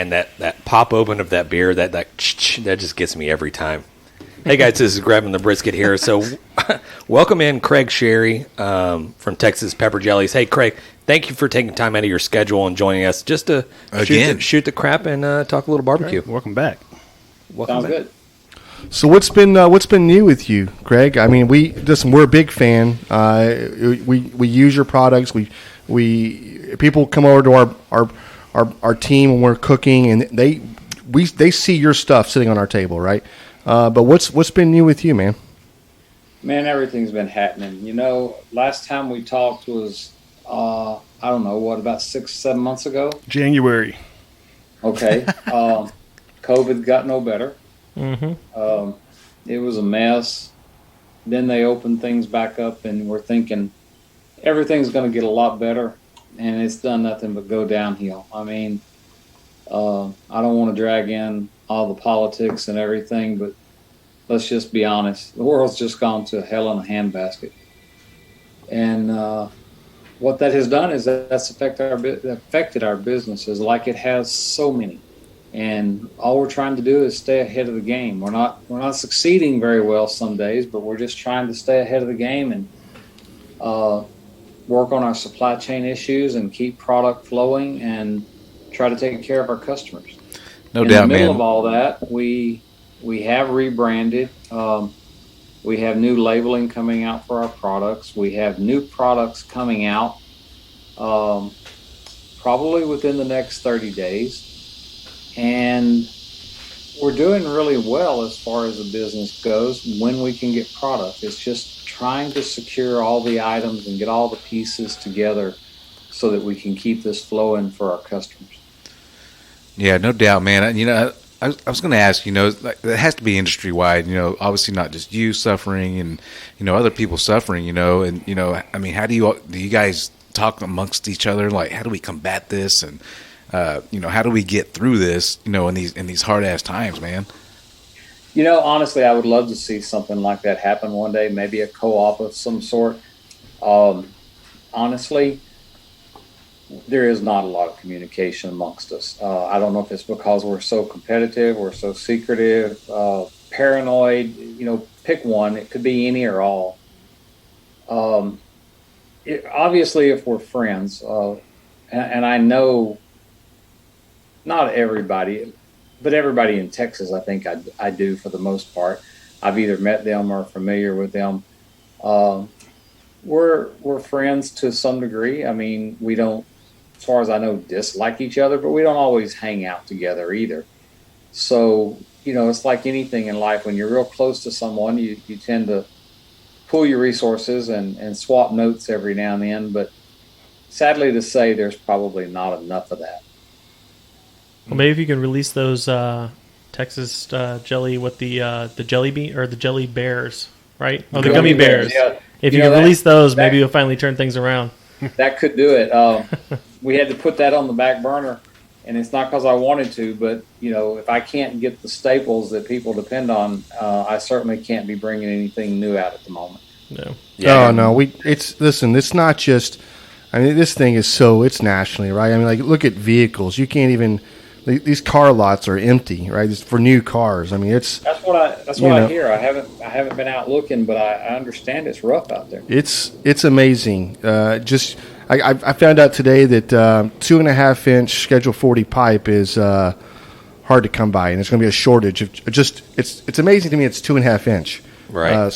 man, that pop open of that beer, that just gets me every time. Hey guys, this is Grabbing the Brisket here. So welcome in Craig Sharry from Texas Pepper Jellies. Hey Craig, thank you for taking time out of your schedule and joining us just to shoot the crap and talk a little barbecue. Right. Welcome back. Sounds good. So what's been new with you, Craig? I mean, we're a big fan. We use your products. People come over to our team when we're cooking, and they see your stuff sitting on our table, right? But what's been new with you, man? Man, everything's been happening. You know, last time we talked was I don't know about 6-7 months ago. January. Okay. COVID got no better. Mm-hmm. It was a mess. Then they opened things back up, and we're thinking everything's going to get a lot better, and it's done nothing but go downhill. I mean, I don't want to drag in all the politics and everything, but let's just be honest. The world's just gone to hell in a handbasket. And what that has done is that's affected our businesses like it has so many. And all we're trying to do is stay ahead of the game. We're not succeeding very well some days, but we're just trying to stay ahead of the game and work on our supply chain issues and keep product flowing and try to take care of our customers. No doubt, man. In the middle of all that, we have rebranded. We have new labeling coming out for our products. We have new products coming out probably within the next 30 days. And we're doing really well as far as the business goes when we can get product. It's just trying to secure all the items and get all the pieces together so that we can keep this flowing for our customers. Yeah, no doubt, man. You know, I was going to ask, you know, it has to be industry-wide, you know, obviously not just you suffering and, you know, other people suffering, you know, and, you know, I mean, how do you guys talk amongst each other? Like, how do we combat this? And, you know, how do we get through this, you know, in these hard-ass times, man? You know, honestly, I would love to see something like that happen one day, maybe a co-op of some sort. Honestly, there is not a lot of communication amongst us. I don't know if it's because we're so competitive, we're so secretive, paranoid, you know, pick one. It could be any or all. Obviously, if we're friends, and I know not everybody, but everybody in Texas, I think I do for the most part. I've either met them or familiar with them. We're friends to some degree. I mean, we don't, as far as I know, dislike each other, but we don't always hang out together either. So, you know, it's like anything in life. When you're real close to someone, you tend to pool your resources and swap notes every now and then. But sadly to say, there's probably not enough of that. Well, maybe if you can release those Texas jelly with the jelly bean or the jelly bears, right? Oh, the gummy bears. Yeah. If you can release those, maybe you'll finally turn things around. That could do it. We had to put that on the back burner, and it's not because I wanted to, but, you know, if I can't get the staples that people depend on, I certainly can't be bringing anything new out at the moment. No. Yeah. Oh, no. Listen, it's not just, I mean, this thing is it's nationally, right? I mean, like, look at vehicles. You can't even, these car lots are empty, right? It's for new cars. I mean, that's what I hear. I haven't been out looking, but I understand it's rough out there. It's amazing. I found out today that 2.5 inch Schedule 40 pipe is hard to come by, and there's going to be a shortage of it's amazing to me. It's 2.5 inch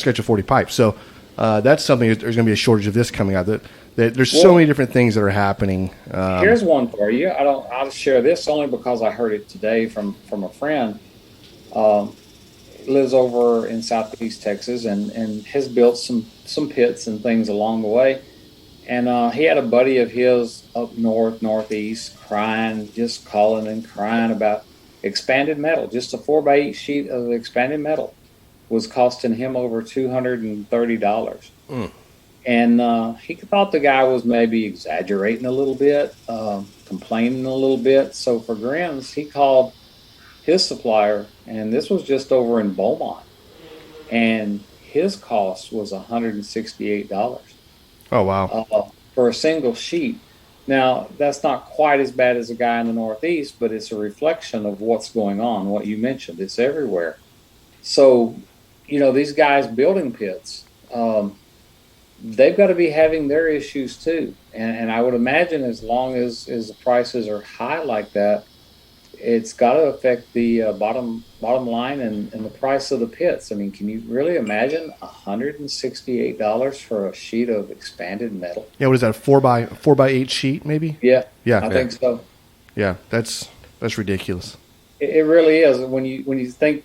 Schedule 40 pipe. So that's something. There's going to be a shortage of this coming out. There's so many different things that are happening. Here's one for you. I'll share this only because I heard it today from a friend. Lives over in Southeast Texas and has built some pits and things along the way. And he had a buddy of his up northeast crying, just calling and crying about expanded metal. Just a 4x8 sheet of expanded metal was costing him over $230. And he thought the guy was maybe exaggerating a little bit, complaining a little bit. So for grins, he called his supplier, and this was just over in Beaumont. And his cost was $168. Oh, wow. For a single sheet. Now, that's not quite as bad as the guy in the Northeast, but it's a reflection of what's going on, what you mentioned. It's everywhere. So, these guys building pits, they've got to be having their issues too. And I would imagine as long as the prices are high like that, it's got to affect the bottom line and the price of the pits. I mean, can you really imagine $168 for a sheet of expanded metal? Yeah, what is that? A 4x8 sheet, maybe? Yeah, Yeah, I think so. Yeah, that's ridiculous. It really is. When you think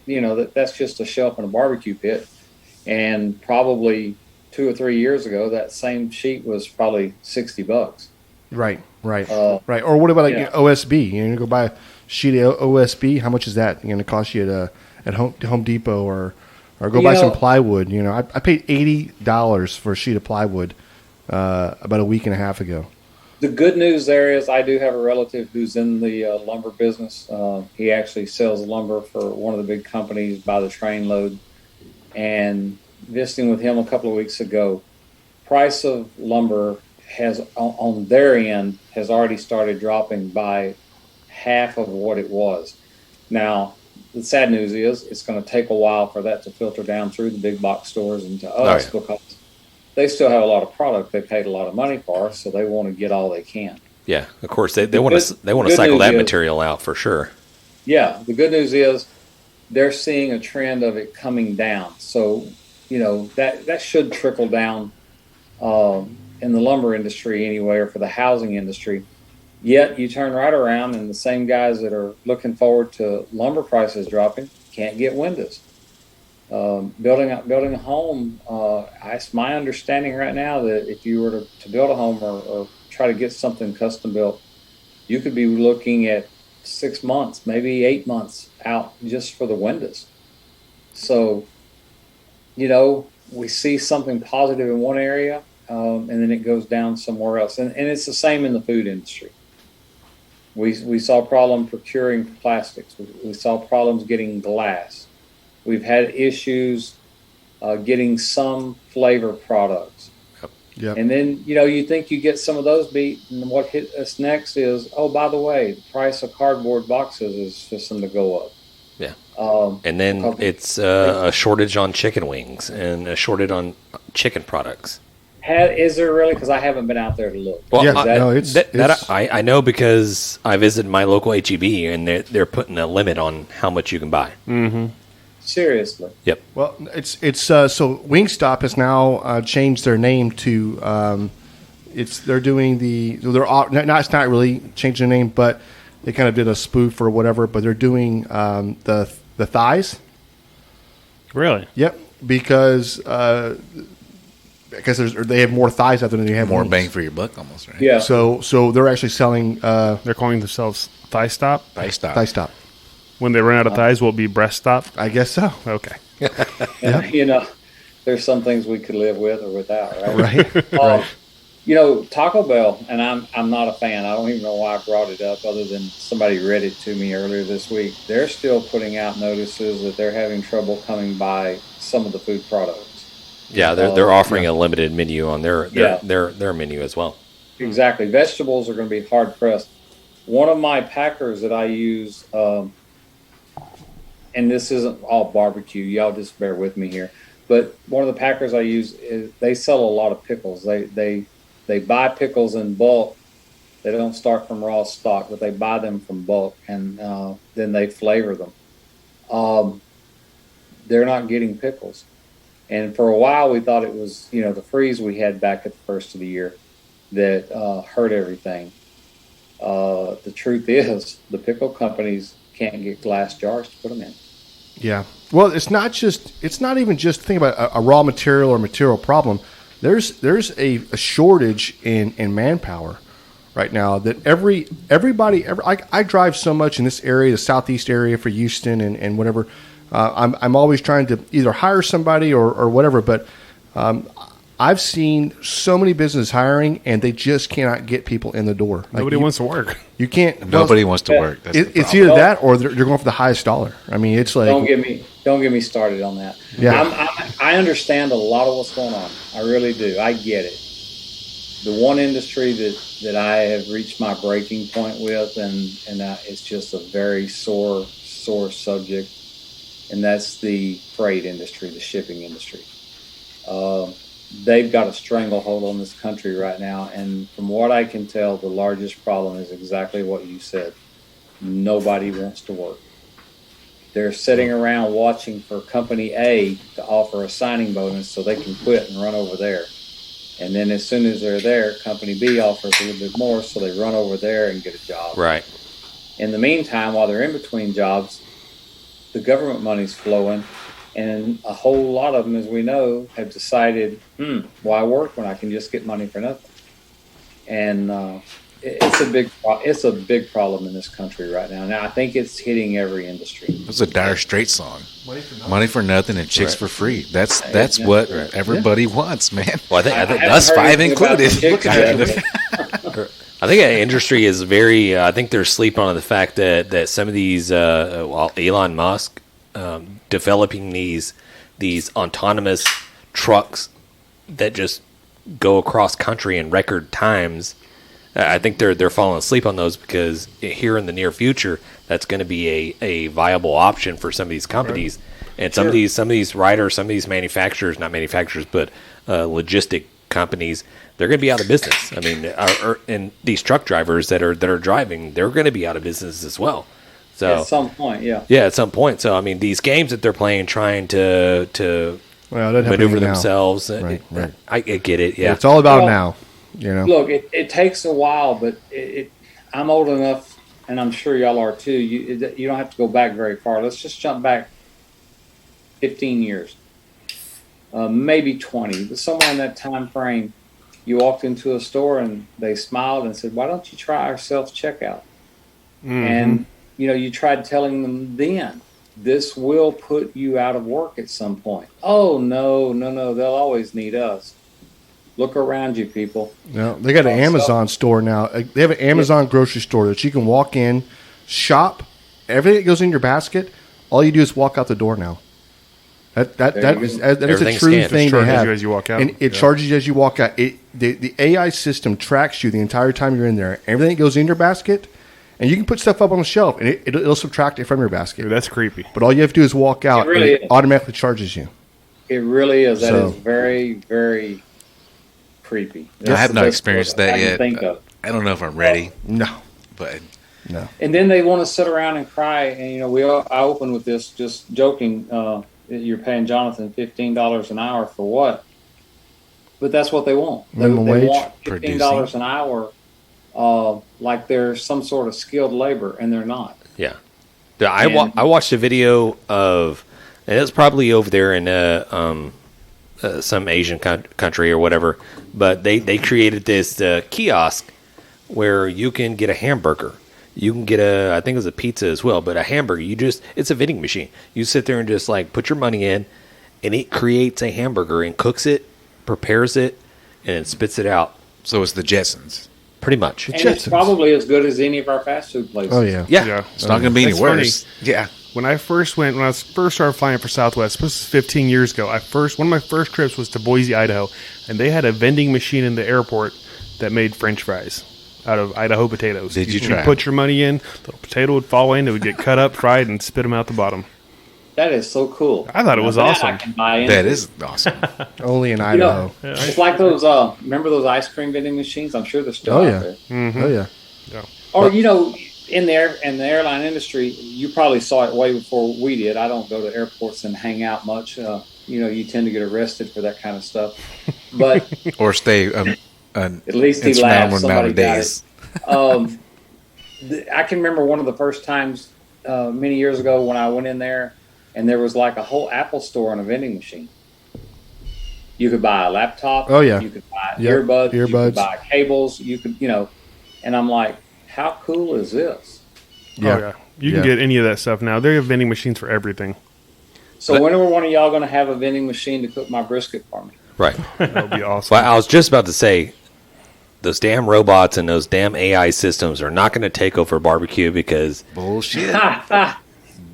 that's just a shelf in a barbecue pit, and probably 2 or 3 years ago, that same sheet was probably $60. Right. Or what about OSB? You go buy a sheet of OSB. How much is that going to cost you at Home Depot or go buy some plywood? I paid $80 for a sheet of plywood about a week and a half ago. The good news there is I do have a relative who's in the lumber business. He actually sells lumber for one of the big companies by the trainload. And visiting with him a couple of weeks ago, price of lumber has on their end has already started dropping by half of what it was. Now, the sad news is it's going to take a while for that to filter down through the big box stores and to us because they still have a lot of product they paid a lot of money for, so they want to get all they can. Yeah, of course they want to cycle that material out for sure. Yeah, the good news is they're seeing a trend of it coming down. So, that should trickle down in the lumber industry anyway, or for the housing industry. Yet you turn right around and the same guys that are looking forward to lumber prices dropping can't get windows. Building a home, it's my understanding right now that if you were to build a home or try to get something custom built, you could be looking at 6 months, maybe 8 months out just for the windows. So, we see something positive in one area, and then it goes down somewhere else. And it's the same in the food industry. We saw a problem procuring plastics. We saw problems getting glass. We've had issues getting some flavor products. Yep. And then, you think you get some of those beat, and what hit us next is, oh, by the way, the price of cardboard boxes is just going to go up. Yeah. And then it's a shortage on chicken wings and a shortage on chicken products. Is there really? Because I haven't been out there to look. Well, yeah, I know because I visited my local HEB and they're putting a limit on how much you can buy. Mm-hmm. Seriously. Yep. Well, it's so Wingstop has now changed their name to they're doing it's not really changing the name, but they kind of did a spoof or whatever. But they're doing the thighs. Really? Yep, because they have more thighs out there than they have More wings. bang for your buck, almost, right? Yeah. So they're actually selling They're calling themselves Thigh Stop. Thigh stop. thigh stop. When they run out of thighs, will it be Breast Stop? I guess so. Okay. There's some things we could live with or without, right? Right. Taco Bell, and I'm not a fan. I don't even know why I brought it up other than somebody read it to me earlier this week. They're still putting out notices that they're having trouble coming by some of the food products. Yeah, they're offering a limited menu on their menu as well. Exactly. Vegetables are going to be hard pressed. One of my packers that I use, and this isn't all barbecue, y'all just bear with me here, but one of the packers I use, they sell a lot of pickles. They buy pickles in bulk. They don't start from raw stock, but they buy them from bulk, and then they flavor them. They're not getting pickles. And for a while, we thought it was, the freeze we had back at the first of the year that hurt everything. The truth is, the pickle companies can't get glass jars to put them in. Yeah. Well, it's not even just think about a raw material or material problem. There's a shortage in manpower right now that everybody I drive so much in this area, the southeast area for Houston and whatever. I'm always trying to either hire somebody or whatever, but I've seen so many businesses hiring, and they just cannot get people in the door. Nobody wants to work. You can't. Nobody wants to work. That's the It's either that or they're going for the highest dollar. I mean, it's like don't get me started on that. Yeah. I understand a lot of what's going on. I really do. I get it. the one industry that I have reached my breaking point with, and it's just a very sore subject, and that's the freight industry, the shipping industry. They've got a stranglehold on this country right now, and from what I can tell, the largest problem is exactly what you said. Nobody wants to work. They're sitting around watching for Company A to offer a signing bonus so they can quit and run over there. And then as soon as they're there, Company B offers a little bit more, so they run over there and get a job. Right. In the meantime, while they're in between jobs, the government money's flowing, and a whole lot of them, as we know, have decided, why work when I can just get money for nothing? And it's a big problem in this country right now. Now I think it's hitting every industry. It was a Dire Straits song. Money for nothing and chicks for free. That's what everybody wants, man. Well, I think us five included. Look at it. I think that industry is very. I think they're sleeping on the fact that some of these, Elon Musk, developing these autonomous trucks that just go across country in record times. I think they're falling asleep on those because here in the near future, that's going to be a viable option for some of these companies, and some of these riders, some of these manufacturers, not manufacturers, but logistic companies, they're going to be out of business. I mean, and these truck drivers that are driving, they're going to be out of business as well. So at some point, yeah, at some point. So I mean, these games that they're playing, trying to maneuver themselves. Right. I get it. Yeah, it's all about now. You know, look, it takes a while, but I'm old enough, and I'm sure y'all are too. You don't have to go back very far. Let's just jump back 15 years, maybe 20, but somewhere in that time frame. You walked into a store and they smiled and said, "Why don't you try our self-checkout?" And you tried telling them then, this will put you out of work at some point. Oh no, they'll always need us. Look around you, people. No, they got an Amazon store now. They have an Amazon grocery store that you can walk in, shop, everything that goes in your basket. All you do is walk out the door now. That is a true thing they have. You as you walk out. And it charges you as you walk out. The AI system tracks you the entire time you're in there. Everything that goes in your basket, and you can put stuff up on the shelf, and it'll subtract it from your basket. Dude, that's creepy. But all you have to do is walk out, and it automatically charges you. It really is. That is very, very creepy. I have not experienced that yet. I don't know if I'm ready. No. And then they want to sit around and cry. And I opened with this, just joking. You're paying Jonathan $15 an hour for what? But that's what they want. They want $15 an hour, like they're some sort of skilled labor, and they're not. Yeah. I watched a video of, and it's probably over there in some Asian country or whatever, but they created this kiosk where you can get a hamburger. You can get I think it was a pizza as well, but a hamburger. It's a vending machine. You sit there and just put your money in, and it creates a hamburger and cooks it, prepares it, and then spits it out. So it's the Jetsons. Pretty much. And it's probably as good as any of our fast food places. Oh, yeah. Yeah. It's not going to be any worse. Funny. Yeah. When I first started flying for Southwest, this was 15 years ago, one of my first trips was to Boise, Idaho, and they had a vending machine in the airport that made French fries out of Idaho potatoes. Did you try? You put your money in, the potato would fall in, it would get cut up, fried, and spit them out the bottom. That is so cool. I thought it was awesome. That is awesome. Only in Idaho. It's like those, remember those ice cream vending machines? I'm sure they're still out there. Mm-hmm. Oh, yeah. Or, in the airline industry, you probably saw it way before we did. I don't go to airports and hang out much. You tend to get arrested for that kind of stuff. But or stay at least he laughed. Somebody got it. I can remember one of the first times many years ago when I went in there, and there was like a whole Apple store on a vending machine. You could buy a laptop. Oh, yeah. You could buy earbuds. You could buy cables. You could, and I'm like, how cool is this? Yeah. Oh, yeah. You can get any of that stuff now. They have vending machines for everything. So when are one of y'all going to have a vending machine to cook my brisket for me? Right. That would be awesome. Well, I was just about to say, those damn robots and those damn AI systems are not going to take over barbecue because bullshit.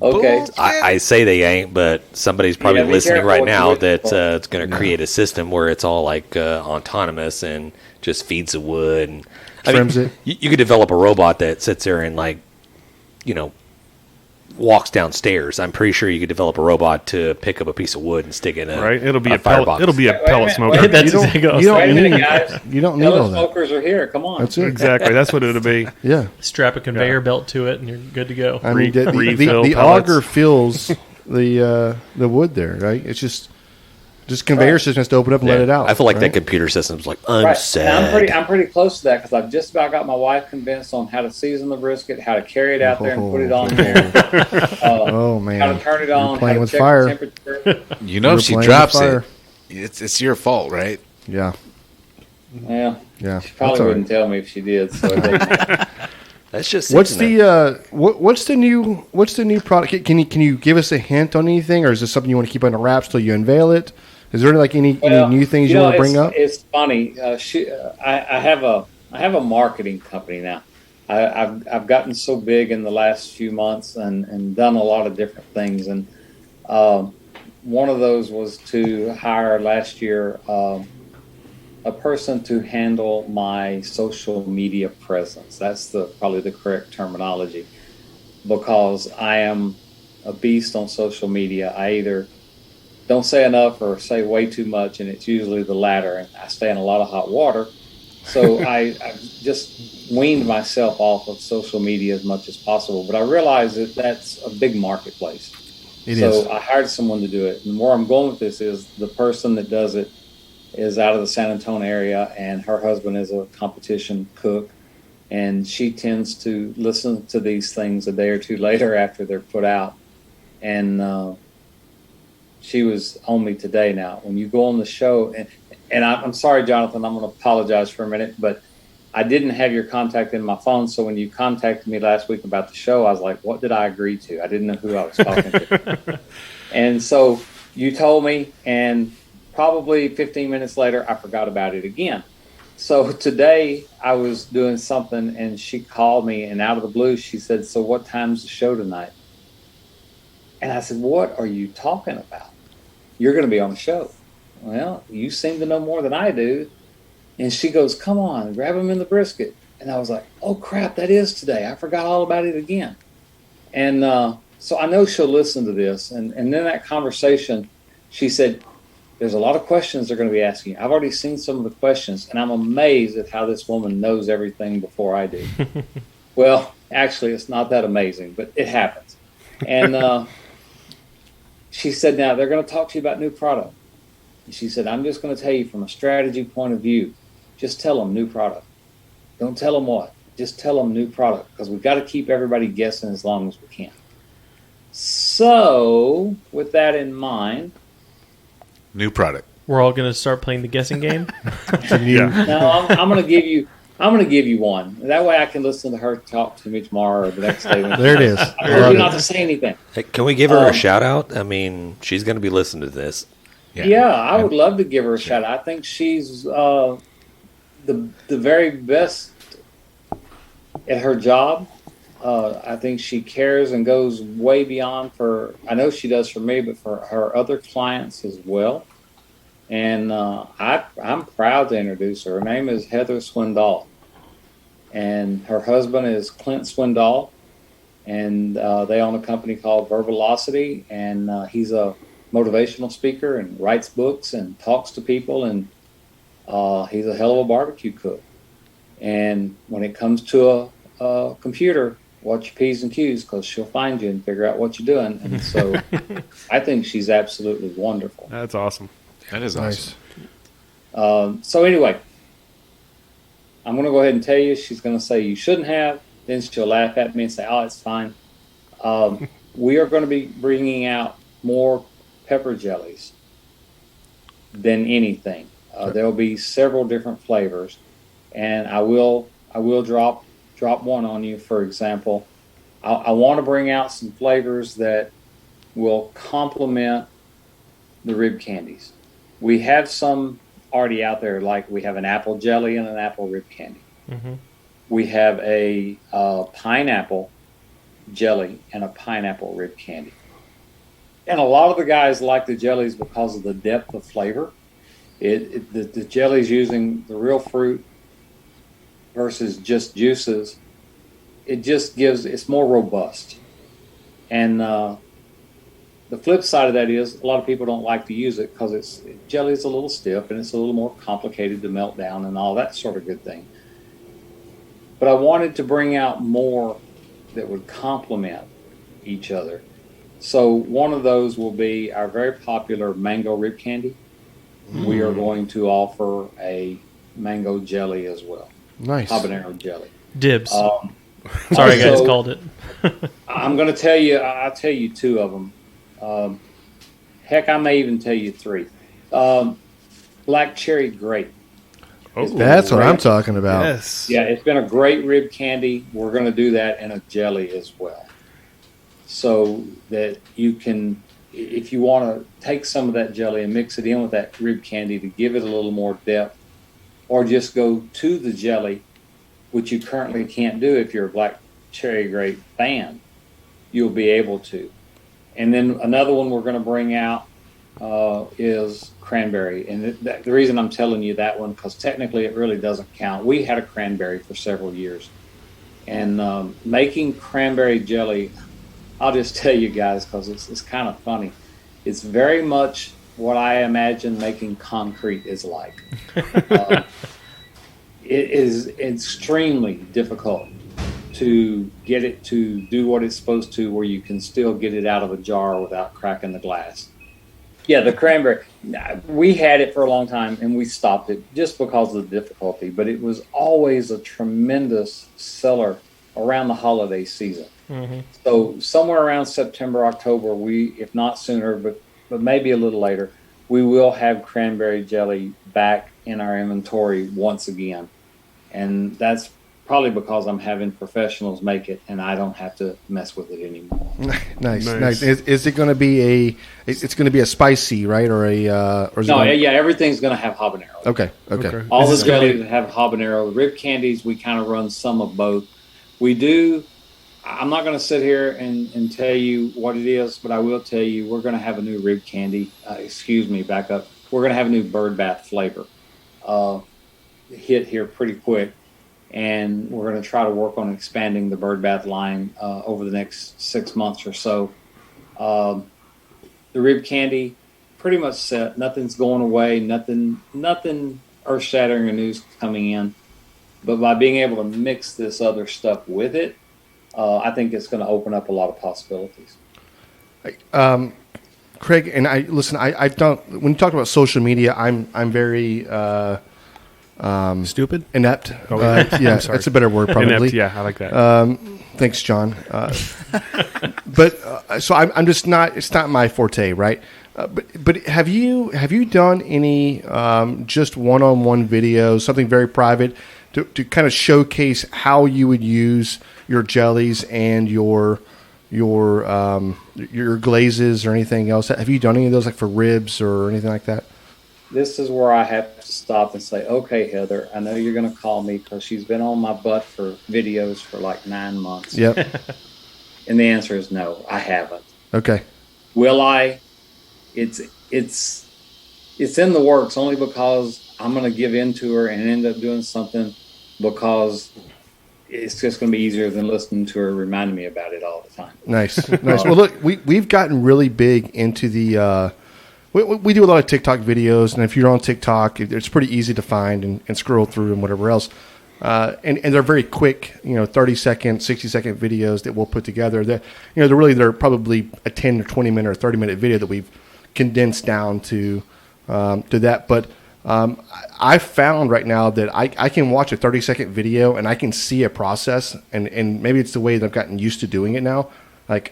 Okay. I say they ain't, but somebody's probably listening right now that it's going to create a system where it's all autonomous and just feeds the wood and Trims it. You could develop a robot that sits there and like, you know, walks downstairs. I'm pretty sure you could develop a robot to pick up a piece of wood and stick it in Right? It'll be a firebox. pellet. It'll be a Wait a pellet minute, smoker. wait. That's You don't, exactly what I was you don't Wait a minute, need, guys. you don't need Pellet all that. smokers are here. Come on. That's it. Exactly. That's what it'll be. Yeah. Strap a conveyor belt to it, and you're good to go. I mean, the refill pellets. auger fills the wood there, right? It's just conveyor system has to open up and let it out. I feel like right? that computer system's like, I'm Right. sad. And I'm pretty close to that because I've just about got my wife convinced on how to season the brisket, how to carry it out there and put it on there, Oh man, how to turn it You're on, how playing to with check fire. the temperature. You know, You're if she playing drops with fire. it, it's your fault, right? Yeah, Yeah, yeah. she probably That's all right. wouldn't tell me if she did. So it doesn't- That's just What's sitting there. what's the new product? Can you give us a hint on anything, or is this something you want to keep under wraps till you unveil it? Is there like any new things you want to bring up? It's funny. I have a marketing company now. I've gotten so big in the last few months and done a lot of different things. And one of those was to hire last year a person to handle my social media presence. That's probably the correct terminology, because I am a beast on social media. I either don't say enough or say way too much, and it's usually the latter. And I stay in a lot of hot water. So I've just weaned myself off of social media as much as possible. But I realize that that's a big marketplace. It so is. I hired someone to do it. And where I'm going with this is the person that does it is out of the San Antonio area, and her husband is a competition cook. And she tends to listen to these things a day or two later after they're put out. And she was on me today now. When you go on the show, and I'm sorry, Jonathan, I'm going to apologize for a minute, but I didn't have your contact in my phone. So when you contacted me last week about the show, I was like, what did I agree to? I didn't know who I was talking to. And so you told me, and probably 15 minutes later, I forgot about it again. So today I was doing something, and she called me, and out of the blue, she said, so what time's the show tonight? And I said, what are you talking about? You're going to be on the show. Well, you seem to know more than I do. And she goes, come on, grab him in the brisket. And I was like, oh, crap, that is today. I forgot all about it again. And so I know she'll listen to this. And in that conversation, she said, there's a lot of questions they're going to be asking. I've already seen some of the questions, and I'm amazed at how this woman knows everything before I do. Well, actually, it's not that amazing, but it happens. And she said, now they're going to talk to you about new product. And she said, I'm just going to tell you from a strategy point of view, just tell them new product. Don't tell them what. Just tell them new product, because we've got to keep everybody guessing as long as we can. So with that in mind, New product. We're all going to start playing the guessing game. Yeah. now I'm going to give you. I'm going to give you one. That way I can listen to her talk to me tomorrow or the next day. There it is. I I told love you not it. to say anything. Hey, can we give her a shout out? I mean, she's going to be listening to this. Yeah, I would love to give her a shout out. I think she's the very best at her job. I think she cares and goes way beyond for, I know she does for me, but for her other clients as well. And I'm proud to introduce her. Her name is Heather Swindoll. And her husband is Clint Swindoll. And they own a company called Verbalocity. And he's a motivational speaker and writes books and talks to people. And he's a hell of a barbecue cook. And when it comes to a computer, watch your P's and Q's, because she'll find you and figure out what you're doing. And so I think she's absolutely wonderful. That's awesome. That is Nice. awesome. So anyway, I'm going to go ahead and tell you, she's going to say you shouldn't have. Then she'll laugh at me and say, oh, it's fine. We are going to be bringing out more pepper jellies than anything. There'll be several different flavors, and I will drop one on you. For example, I want to bring out some flavors that will complement the rib candies. We have some already out there, like we have an apple jelly and an apple rib candy. Mm-hmm. We have a pineapple jelly and a pineapple rib candy. And a lot of the guys like the jellies because of the depth of flavor. The jelly's using the real fruit versus just juices, it's more robust. And the flip side of that is a lot of people don't like to use it because jelly is a little stiff and it's a little more complicated to melt down and all that sort of good thing. But I wanted to bring out more that would complement each other. So one of those will be our very popular mango rib candy. We are going to offer a mango jelly as well. Nice. Habanero jelly. Dibs. Sorry, also, guys, called it. I'm going to tell you, I'll tell you two of them. Heck, I may even tell you three. Black cherry grape. Oh, That's what I'm talking about. yes. Yeah, it's been a great rib candy. We're going to do that in a jelly as well. So that you can, if you want to take some of that jelly and mix it in with that rib candy to give it a little more depth, or just go to the jelly, which you currently can't do if you're a black cherry grape fan, you'll be able to. And then another one we're going to bring out is cranberry. And the reason I'm telling you that one, because technically it really doesn't count. We had a cranberry for several years. And making cranberry jelly, I'll just tell you guys, because it's kind of funny. It's very much what I imagine making concrete is like. It is extremely difficult to get it to do what it's supposed to, where you can still get it out of a jar without cracking the glass. Yeah, the cranberry. We had it for a long time, and we stopped it just because of the difficulty. But it was always a tremendous seller around the holiday season. Mm-hmm. So somewhere around September, October, if not sooner, but maybe a little later, we will have cranberry jelly back in our inventory once again. And that's probably because I'm having professionals make it, and I don't have to mess with it anymore. Nice. Is it going to be it's going to be a spicy, right? Or everything's going to have habanero. Okay. All the jellies have habanero. Rib candies, we kind of run some of both. We do. I'm not going to sit here and tell you what it is, but I will tell you we're going to have a new rib candy. Back up. We're going to have a new bird bath flavor hit here pretty quick. And we're going to try to work on expanding the bird bath line over the next 6 months or so. The rib candy, pretty much set. Nothing's going away. Nothing earth-shattering or news coming in. But by being able to mix this other stuff with it, I think it's going to open up a lot of possibilities. Craig, and I don't. When you talk about social media, I'm very stupid, inept. Oh, yeah, that's a better word, probably. Inept, yeah, I like that. Thanks, John. So I'm just not. It's not my forte, right? But have you done any just one-on-one videos, something very private, to kind of showcase how you would use your jellies and your glazes or anything else? Have you done any of those, like for ribs or anything like that? This is where I have to stop and say, okay, Heather, I know you're going to call me because she's been on my butt for videos for like 9 months. Yep. And the answer is no, I haven't. Okay. Will I? It's in the works only because I'm going to give in to her and end up doing something because it's just going to be easier than listening to her reminding me about it all the time. Nice. Well, look, we've gotten really big into the we do a lot of TikTok videos, and if you're on TikTok, it's pretty easy to find and scroll through and whatever else. And they're very quick, 30-second, 60-second videos that we'll put together. They're probably a 10 or 20 minute or 30-minute video that we've condensed down to that. But I found right now that I can watch a 30-second video and I can see a process, and maybe it's the way that I've gotten used to doing it now.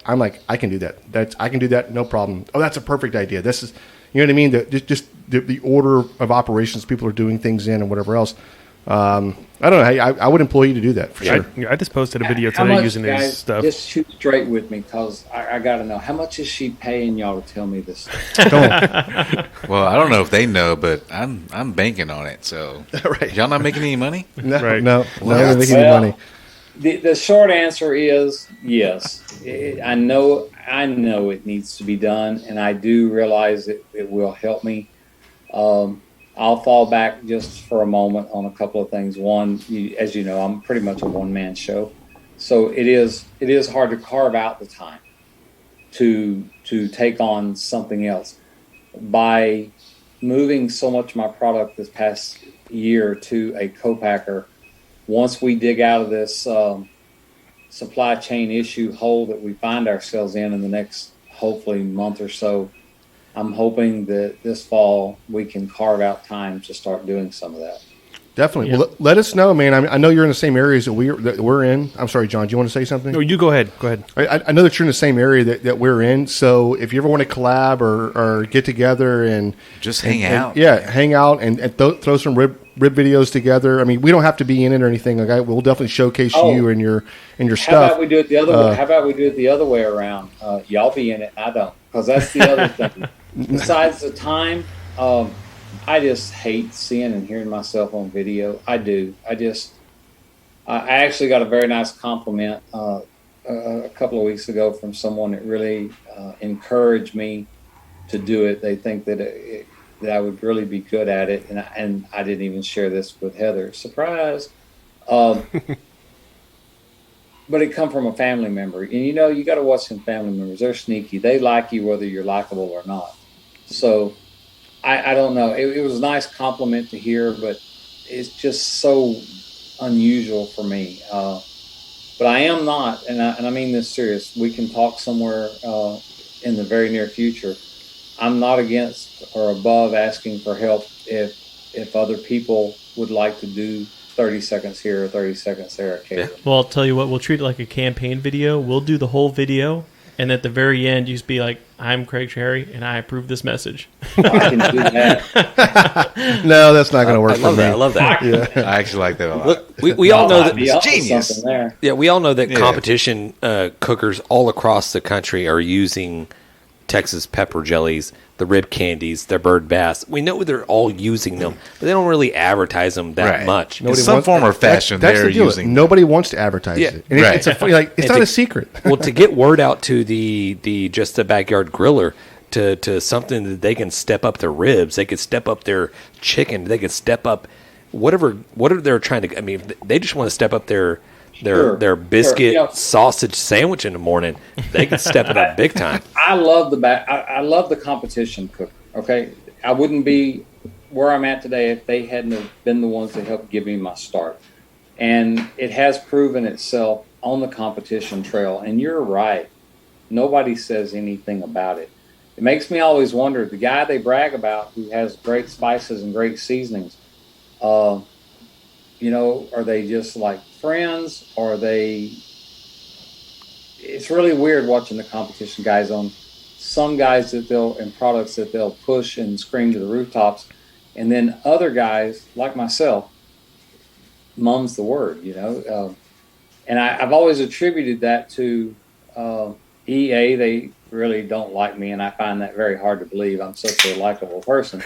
I'm like, I can do that. I can do that, no problem. Oh, that's a perfect idea. This is, you know what I mean? The order of operations people are doing things in and whatever else. I don't know. I would employ you to do that for sure. I just posted a video today using his stuff. Just shoot straight with me, because I got to know, how much is she paying y'all to tell me this stuff? Well, I don't know if they know, but I'm banking on it. So, right. Y'all not making any money? No, right. no, not making any money. The short answer is yes. I know it needs to be done, and I do realize it will help me. I'll fall back just for a moment on a couple of things. One, as you know, I'm pretty much a one-man show, so it is hard to carve out the time to take on something else. By moving so much of my product this past year to a co-packer, once we dig out of this supply chain issue hole that we find ourselves in the next, hopefully, month or so, I'm hoping that this fall we can carve out time to start doing some of that. Definitely. Yeah. Well, let us know, man. I know you're in the same areas that we're in. I'm sorry, John. Do you want to say something? No, you go ahead. Go ahead. I know that you're in the same area that we're in. So if you ever want to collab or get together and Just hang out. hang out and throw some rib videos together. I mean, we don't have to be in it or anything. Like we'll definitely showcase you and your How stuff. about we do it the other way? How about we do it the other way around? Y'all be in it, and I don't, because that's the other thing. Besides the time, I just hate seeing and hearing myself on video. I do. I actually got a very nice compliment a couple of weeks ago from someone that really encouraged me to do it. They think that that I would really be good at it, and I didn't even share this with Heather. Surprise! But it come from a family member, and you know you got to watch some family members. They're sneaky. They like you whether you're likable or not. So. I don't know. It was a nice compliment to hear, but it's just so unusual for me. But I am not, and I mean this serious. We can talk somewhere in the very near future. I'm not against or above asking for help if other people would like to do 30 seconds here or 30 seconds there occasionally. Well, I'll tell you what, we'll treat it like a campaign video. We'll do the whole video, and at the very end, you just be like, I'm Craig Sharry, and I approve this message. I can do that. No, that's not going to work I for love me. that. I love that. I actually like that a lot. Look, we all know I'd that. be up for genius. something there. Yeah, we all know that Yeah. competition cookers all across the country are using Texas pepper jellies, the rib candies, the bird bass. We know they're all using them, but they don't really advertise them that Right. much. In some form or fashion, That's they're the deal. using. Nobody wants to advertise Yeah. it. And Right. it's a funny, like it's And not to- a secret. Well, to get word out to the just the backyard griller to something that they can step up their ribs, they could step up their chicken, they could step up whatever they're trying to. I mean, if they just want to step up their biscuit Sure. Yeah. sausage sandwich in the morning, they can step it up big time. I love I love the competition cooker. Okay, I wouldn't be where I'm at today if they hadn't have been the ones that helped give me my start. And it has proven itself on the competition trail. And you're right, nobody says anything about it. It makes me always wonder, the guy they brag about who has great spices and great seasonings, you know, are they just like friends? Or are they? It's really weird watching the competition guys on some guys and products that they'll push and scream to the rooftops, and then other guys like myself mum's the word, you know. And I've always attributed that to EA. They really don't like me, and I find that very hard to believe. I'm such a likable person.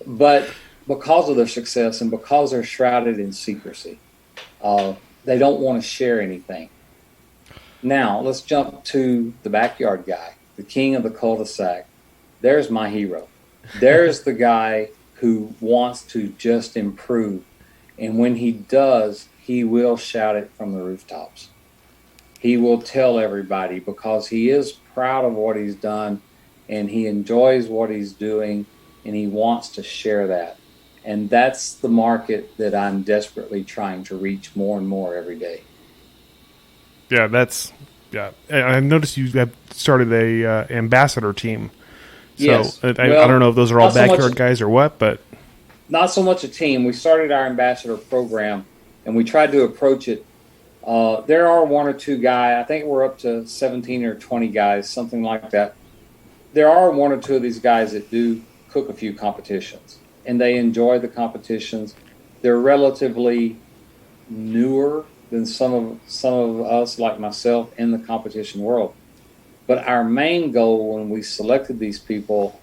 But because of their success and because they're shrouded in secrecy, they don't want to share anything. Now, let's jump to the backyard guy, the king of the cul-de-sac. There's my hero. There's the guy who wants to just improve. And when he does, he will shout it from the rooftops. He will tell everybody because he is proud of what he's done and he enjoys what he's doing and he wants to share that. And that's the market that I'm desperately trying to reach more and more every day. Yeah, I noticed you have started a ambassador team. So Yes. I Well, don't know if those are all not so much- backyard guys or what, but Not so much a team. We started our ambassador program, and we tried to approach it. There are one or two guys. I think we're up to 17 or 20 guys, something like that. There are one or two of these guys that do cook a few competitions, and they enjoy the competitions. They're relatively newer than some of us, like myself, in the competition world. But our main goal when we selected these people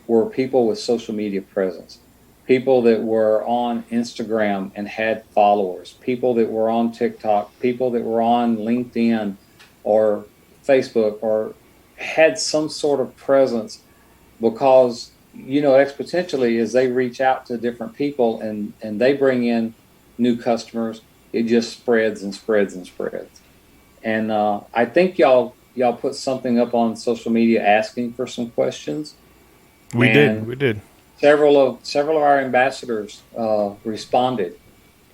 were people with social media presence. People that were on Instagram and had followers, people that were on TikTok, people that were on LinkedIn or Facebook or had some sort of presence, because exponentially as they reach out to different people and they bring in new customers, it just spreads and spreads and spreads. And I think y'all put something up on social media asking for some questions. We did. Several of our ambassadors responded.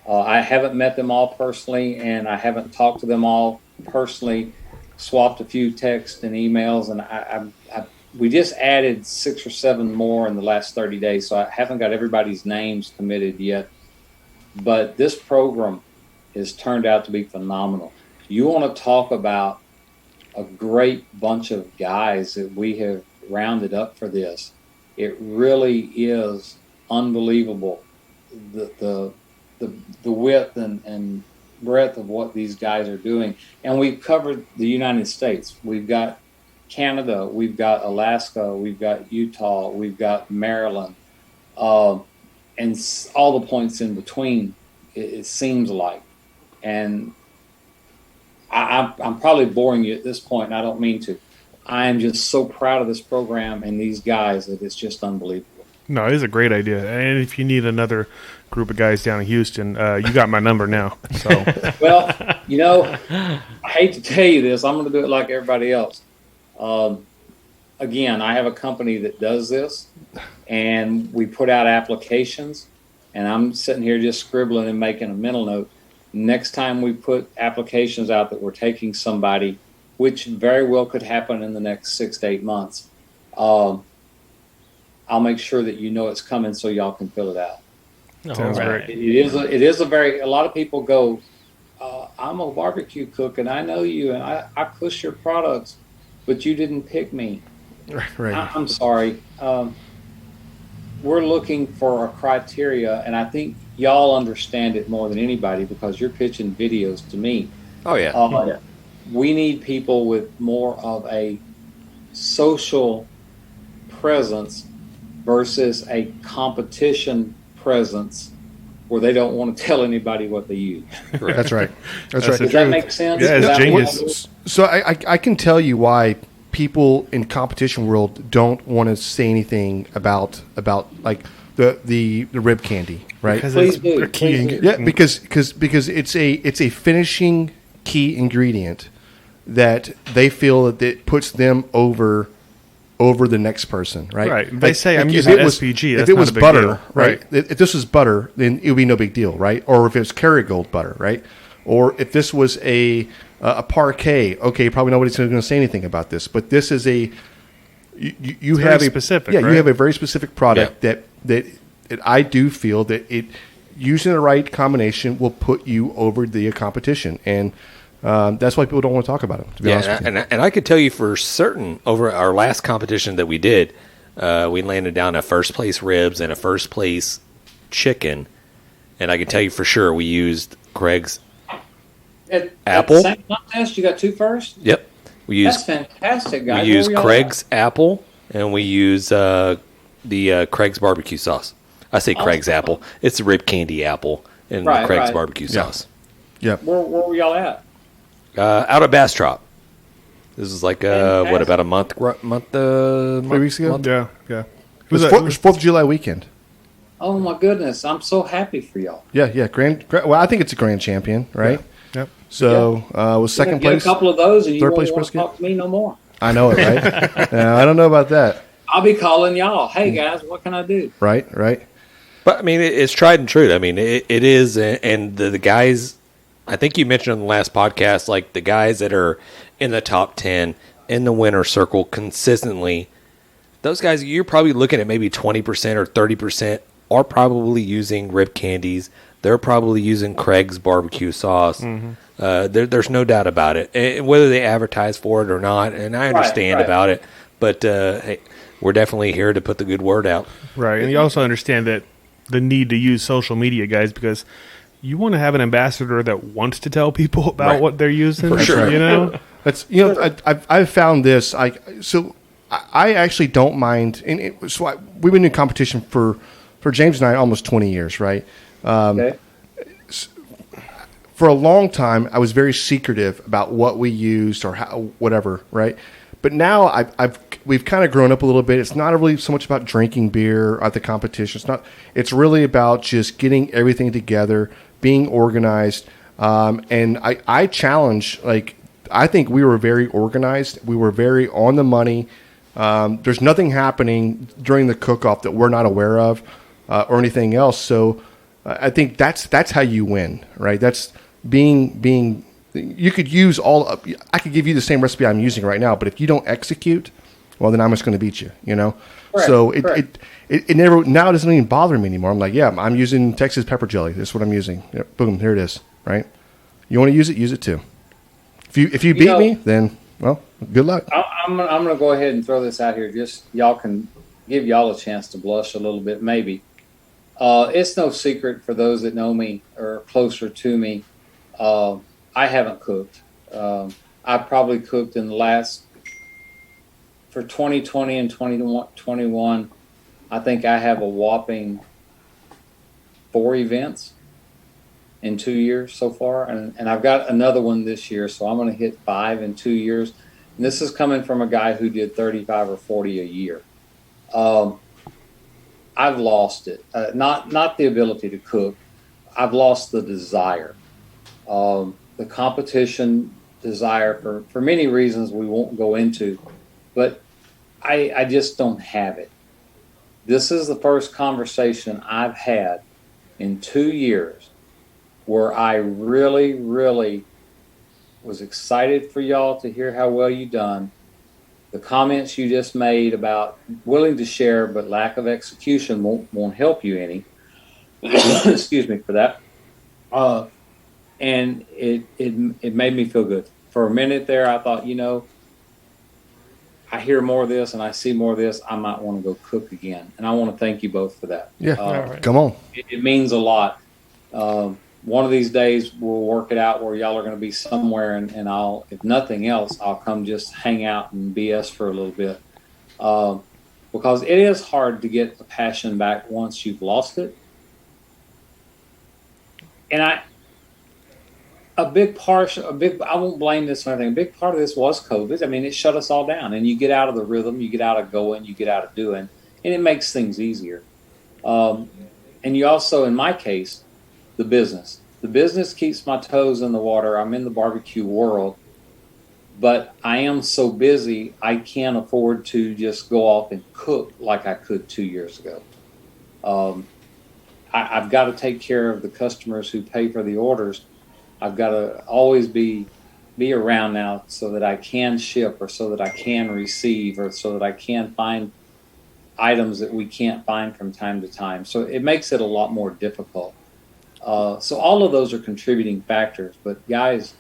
I haven't met them all personally, and I haven't talked to them all personally. Swapped a few texts and emails, and we just added 6 or 7 more in the last 30 days, so I haven't got everybody's names committed yet. But this program has turned out to be phenomenal. You want to talk about a great bunch of guys that we have rounded up for this. It really is unbelievable, the width and breadth of what these guys are doing. And we've covered the United States. We've got Canada, we've got Alaska, we've got Utah, we've got Maryland, and all the points in between, it seems like. And I'm probably boring you at this point, and I don't mean to. I am just so proud of this program and these guys that it's just unbelievable. No, it is a great idea. And if you need another group of guys down in Houston, you got my number now. So, well, I hate to tell you this. I'm going to do it like everybody else. Again, I have a company that does this, and we put out applications, and I'm sitting here just scribbling and making a mental note. Next time we put applications out that we're taking somebody, which very well could happen in the next 6 to 8 months, I'll make sure that it's coming so y'all can fill it out. Sounds great. It is a lot of people go, I'm a barbecue cook and I know you and I push your products, but you didn't pick me. Right. I'm sorry. We're looking for a criteria, and I think y'all understand it more than anybody because you're pitching videos to me. Oh, yeah. We need people with more of a social presence versus a competition presence where they don't want to tell anybody what they use. That's right. That's right. Does that make sense? Yeah, it's genius. So I can tell you why people in competition world don't want to say anything about like the rib candy, right? Because Please do. Yeah, because it's a finishing key ingredient that they feel that it puts them over the next person, right? Right. They say I'm if using it was- SPG. If That's it not was a big butter, deal. right? If this was butter, then it would be no big deal, right? Or if it was Kerrygold butter, right? Or if this was a parquet, okay, probably nobody's going to say anything about this. But this is you have very a specific, yeah, right? you have a very specific product that I do feel that it using the right combination will put you over the competition, and that's why people don't want to talk about it. To be honest with you. And I could tell you for certain, over our last competition that we did, we landed down a first place ribs and a first place chicken, and I can tell you for sure we used Craig's apple. At the same contest, you got 2 first? Yep, we used That's fantastic, guys. we used Where were y'all Craig's apple, and we used the Craig's barbecue sauce. I say Craig's apple. It's the rib candy apple and the Craig's barbecue sauce. Yeah. at? Where were y'all at? Out of Bastrop. This is like about a month? 3 weeks ago. Yeah. It was 4th of July weekend. Oh my goodness! I'm so happy for y'all. Yeah. Well, I think it's a grand champion, right? Yep. So was second Get place. a couple of those, and you third won't place want to brisket? talk to me no more. I know it, right? I don't know about that. I'll be calling y'all. Hey guys, what can I do? Right. But I mean, it's tried and true. I mean, it is, and the guys. I think you mentioned on the last podcast, like the guys that are in the top 10 in the winner circle consistently. Those guys, you're probably looking at maybe 20% or 30% are probably using rib candies. They're probably using Craig's barbecue sauce. Mm-hmm. There's no doubt about it. And whether they advertise for it or not, and I understand about it, but hey, we're definitely here to put the good word out. Right. And you also understand that the need to use social media, guys, because you want to have an ambassador that wants to tell people about what they're using. For sure. You know? That's I've found this. I actually don't mind. And we've been in competition for James and I almost 20 years, right? Okay. For a long time, I was very secretive about what we used or how, whatever, right? But now we've kind of grown up a little bit. It's not really so much about drinking beer at the competition. It's really about just getting everything together, being organized. And I challenge, like, I think we were very organized. We were very on the money. There's nothing happening during the cook-off that we're not aware of, or anything else. So I think that's how you win, right? That's being. You could use I could give you the same recipe I'm using right now, but if you don't execute, well, then I'm just going to beat you. Correct, So correct. it never now it doesn't even bother me anymore. I'm like, yeah, I'm using Texas pepper jelly. This is what I'm using. Yeah, boom, here it is. Right? You want to use it too. If you beat me, then well, good luck. I'm going to go ahead and throw this out here. Just y'all can give y'all a chance to blush a little bit, maybe. It's no secret for those that know me or closer to me. I haven't cooked. I probably cooked in the last, for 2020 and 2021, I think I have a whopping 4 events in 2 years so far. And I've got another one this year, so I'm going to hit 5 in 2 years. And this is coming from a guy who did 35 or 40 a year. I've lost it. Not the ability to cook. I've lost the desire. The competition desire for many reasons we won't go into, but I just don't have it. This is the first conversation I've had in 2 years where I really, really was excited for y'all to hear how well you done. The comments you just made about willing to share, but lack of execution won't help you any. Excuse me for that. And it made me feel good. For a minute there, I thought, I hear more of this and I see more of this. I might want to go cook again. And I want to thank you both for that. Yeah, right. Come on. It means a lot. One of these days we'll work it out where y'all are going to be somewhere and I'll, if nothing else, I'll come just hang out and BS for a little bit. Because it is hard to get the passion back once you've lost it. And I won't blame this or anything. A big part of this was COVID. I mean, it shut us all down and you get out of the rhythm, you get out of going, you get out of doing, and it makes things easier. And you also, in my case, the business keeps my toes in the water. I'm in the barbecue world, but I am so busy, I can't afford to just go off and cook like I could 2 years ago. I've got to take care of the customers who pay for the orders. I've got to always be around now so that I can ship or so that I can receive or so that I can find items that we can't find from time to time. So it makes it a lot more difficult. So all of those are contributing factors. But guys,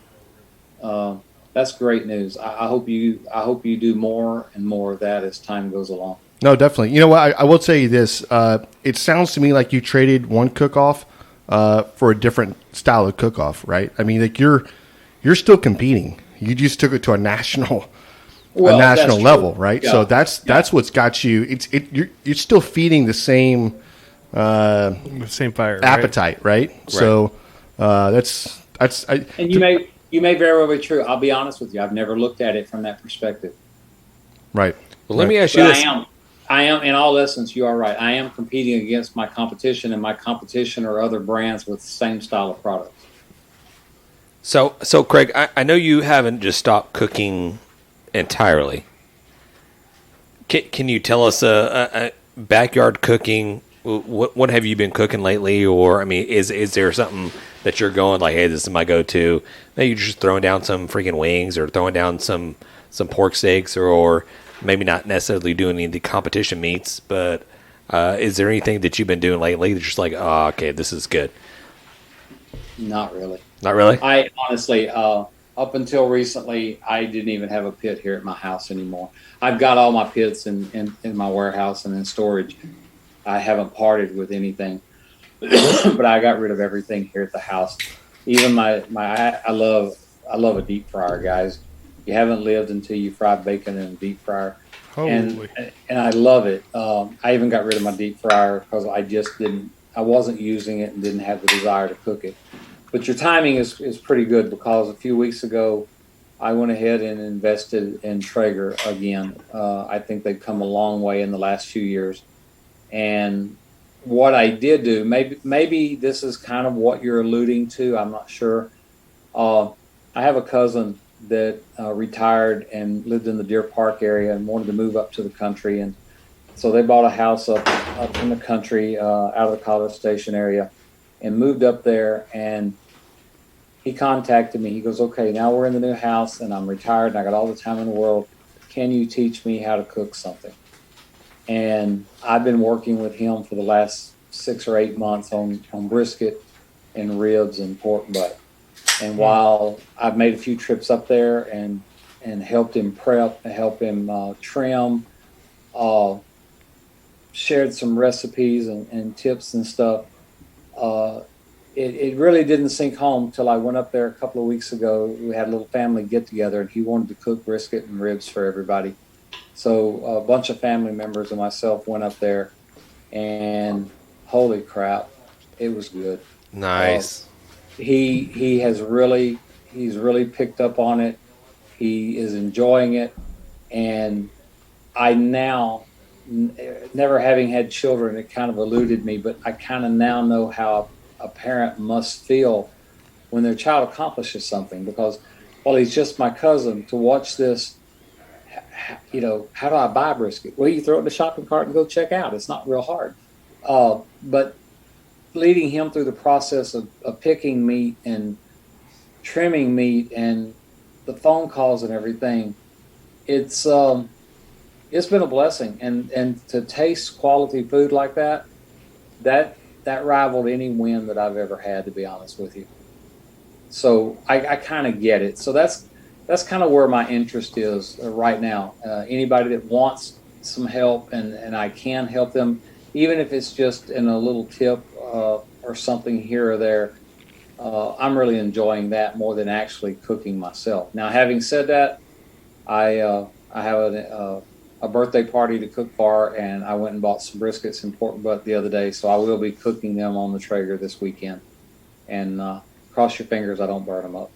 that's great news. I hope you do more and more of that as time goes along. No, definitely. You know what? I will tell you this. It sounds to me like you traded one cook-off for a different style of cook-off, right? I mean, like you're still competing. You just took it to a national level, right? Yeah. So that's what's got you. You're still feeding the same fire appetite, right? So that's. And you may very well be true. I'll be honest with you. I've never looked at it from that perspective. Right. Well, let me ask you this. I am, in all essence, you are right. I am competing against my competition, and my competition are other brands with the same style of products. So Craig, I know you haven't just stopped cooking entirely. Can you tell us a backyard cooking? What have you been cooking lately? Or, I mean, is there something that you're going like, hey, this is my go-to? Maybe you're just throwing down some freaking wings or throwing down some pork steaks or maybe not necessarily doing any of the competition meats, but is there anything that you've been doing lately that's just like, oh, okay, this is good? Not really. Not really? I honestly, up until recently, I didn't even have a pit here at my house anymore. I've got all my pits in my warehouse and in storage. I haven't parted with anything, but I got rid of everything here at the house. Even I love a deep fryer, guys. You haven't lived until you fry bacon in a deep fryer. Holy. And I love it. I even got rid of my deep fryer because I wasn't using it and didn't have the desire to cook it. But your timing is pretty good because a few weeks ago, I went ahead and invested in Traeger again. I think they've come a long way in the last few years. And what I did do, maybe this is kind of what you're alluding to. I'm not sure. I have a cousin that retired and lived in the Deer Park area and wanted to move up to the country, and so they bought a house up in the country, out of the College Station area, and moved up there. And he contacted me. He goes, "Okay, now we're in the new house, and I'm retired, and I got all the time in the world. Can you teach me how to cook something?" And I've been working with him for the last 6 or 8 months on brisket and ribs and pork butt. And while I've made a few trips up there and helped him prep, help him trim, shared some recipes and tips and stuff, it really didn't sink home till I went up there a couple of weeks ago. We had a little family get together, and he wanted to cook brisket and ribs for everybody. So a bunch of family members and myself went up there, and holy crap, it was good. Nice. He's really picked up on it. He is enjoying it, and I now, never having had children, it kind of eluded me, but I kind of now know how a parent must feel when their child accomplishes something, because while he's just my cousin, to watch this, how do I buy brisket? Well, you throw it in the shopping cart and go check out. It's not real hard. But leading him through the process of picking meat and trimming meat and the phone calls and everything, it's been a blessing. And to taste quality food like that rivaled any win that I've ever had, to be honest with you. So I kind of get it. So that's kind of where my interest is right now. Anybody that wants some help and I can help them, even if it's just in a little tip or something here or there, I'm really enjoying that more than actually cooking myself. Now, having said that, I have a birthday party to cook for, and I went and bought some briskets and pork butt the other day, so I will be cooking them on the Traeger this weekend. And cross your fingers I don't burn them up.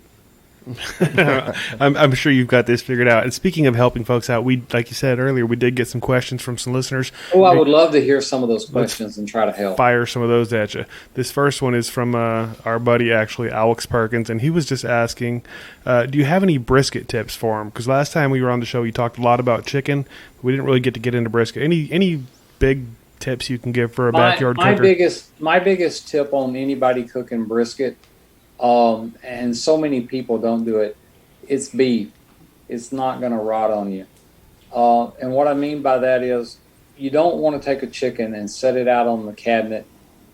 I'm sure you've got this figured out. And speaking of helping folks out, we, like you said earlier, we did get some questions from some listeners. Oh, I would love to hear some of those questions and try to help. Fire some of those at you. This first one is from our buddy, actually, Alex Perkins, and he was just asking, do you have any brisket tips for him? Because last time we were on the show, you talked a lot about chicken. We didn't really get to get into brisket. Any big tips you can give for a backyard cooker? My biggest tip on anybody cooking brisket, and so many people don't do it, it's beef. It's not going to rot on you. And what I mean by that is you don't want to take a chicken and set it out on the cabinet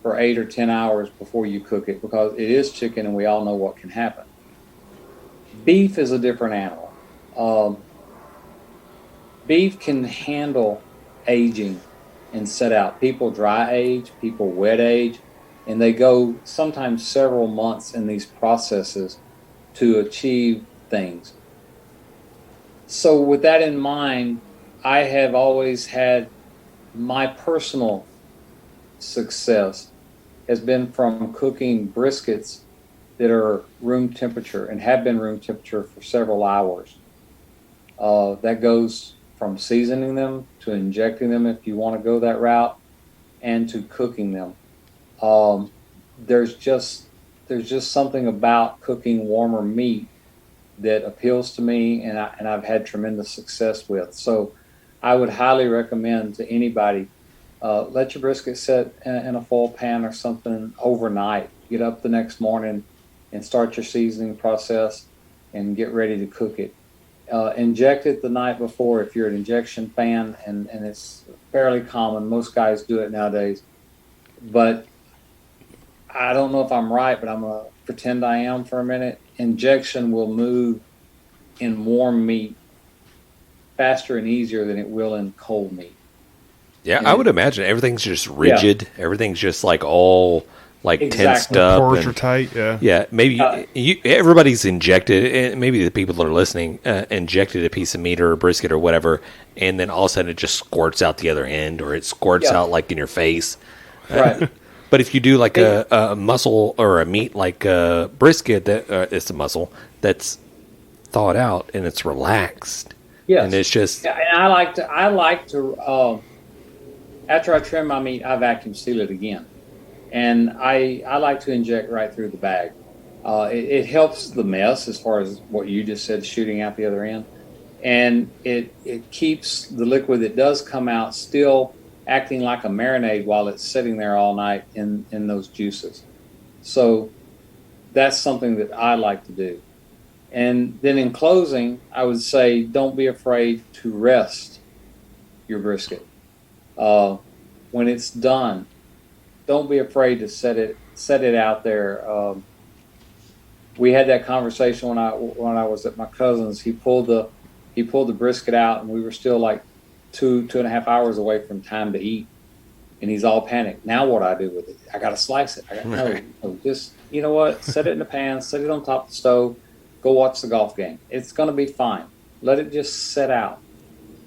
for 8 or 10 hours before you cook it, because it is chicken and we all know what can happen. Beef is a different animal. Beef can handle aging and set out. People dry age, people wet age, and they go sometimes several months in these processes to achieve things. So with that in mind, I have always had my personal success has been from cooking briskets that are room temperature and have been room temperature for several hours. That goes from seasoning them to injecting them if you want to go that route, and to cooking them. There's just something about cooking warmer meat that appeals to me, and I've had tremendous success with. So I would highly recommend to anybody, let your brisket sit in a foil pan or something overnight. Get up the next morning and start your seasoning process and get ready to cook it. Inject it the night before if you're an injection fan, and it's fairly common. Most guys do it nowadays. But I don't know if I'm right, but I'm going to pretend I am for a minute. Injection will move in warm meat faster and easier than it will in cold meat. Yeah, I would imagine everything's just rigid. Yeah. Everything's just like all like tensed up. The pores are tight, yeah. Yeah, maybe everybody's injected, and maybe the people that are listening injected a piece of meat or a brisket or whatever, and then all of a sudden it just squirts out the other end, or it squirts out like in your face. Right. But if you do like a muscle or a meat like a brisket, that it's a muscle that's thawed out and it's relaxed. Yes. And it's just Yeah, and I like to after I trim my meat, I vacuum seal it again, and I like to inject right through the bag. It helps the mess as far as what you just said, shooting out the other end, and it keeps the liquid that does come out still acting like a marinade while it's sitting there all night in those juices. So that's something that I like to do. And then in closing, I would say don't be afraid to rest your brisket. When it's done, don't be afraid to set it out there. We had that conversation when I was at my cousin's. He pulled the brisket out, and we were still like 2.5 hours away from time to eat, and he's all panicked. Now what do I do with it? I got to slice it. No, just you know what? Set it in the pan, set it on top of the stove, go watch the golf game. It's going to be fine. Let it just set out.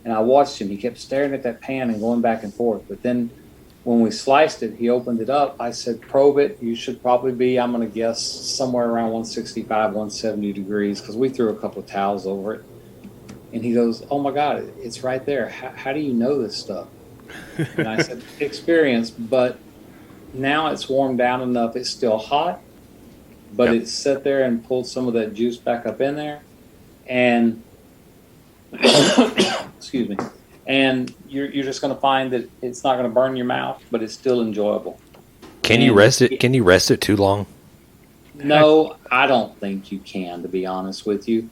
And I watched him. He kept staring at that pan and going back and forth. But then when we sliced it, he opened it up. I said, probe it. You should probably be, I'm going to guess, somewhere around 165, 170 degrees, because we threw a couple of towels over it. And he goes, oh, my God, it's right there. How do you know this stuff? And I said, experience. But now it's warmed down enough. It's still hot, but It sat there and pulled some of that juice back up in there. And excuse me, and you're just going to find that it's not going to burn your mouth, but it's still enjoyable. Can you rest it? Can you rest it too long? No, I don't think you can, to be honest with you.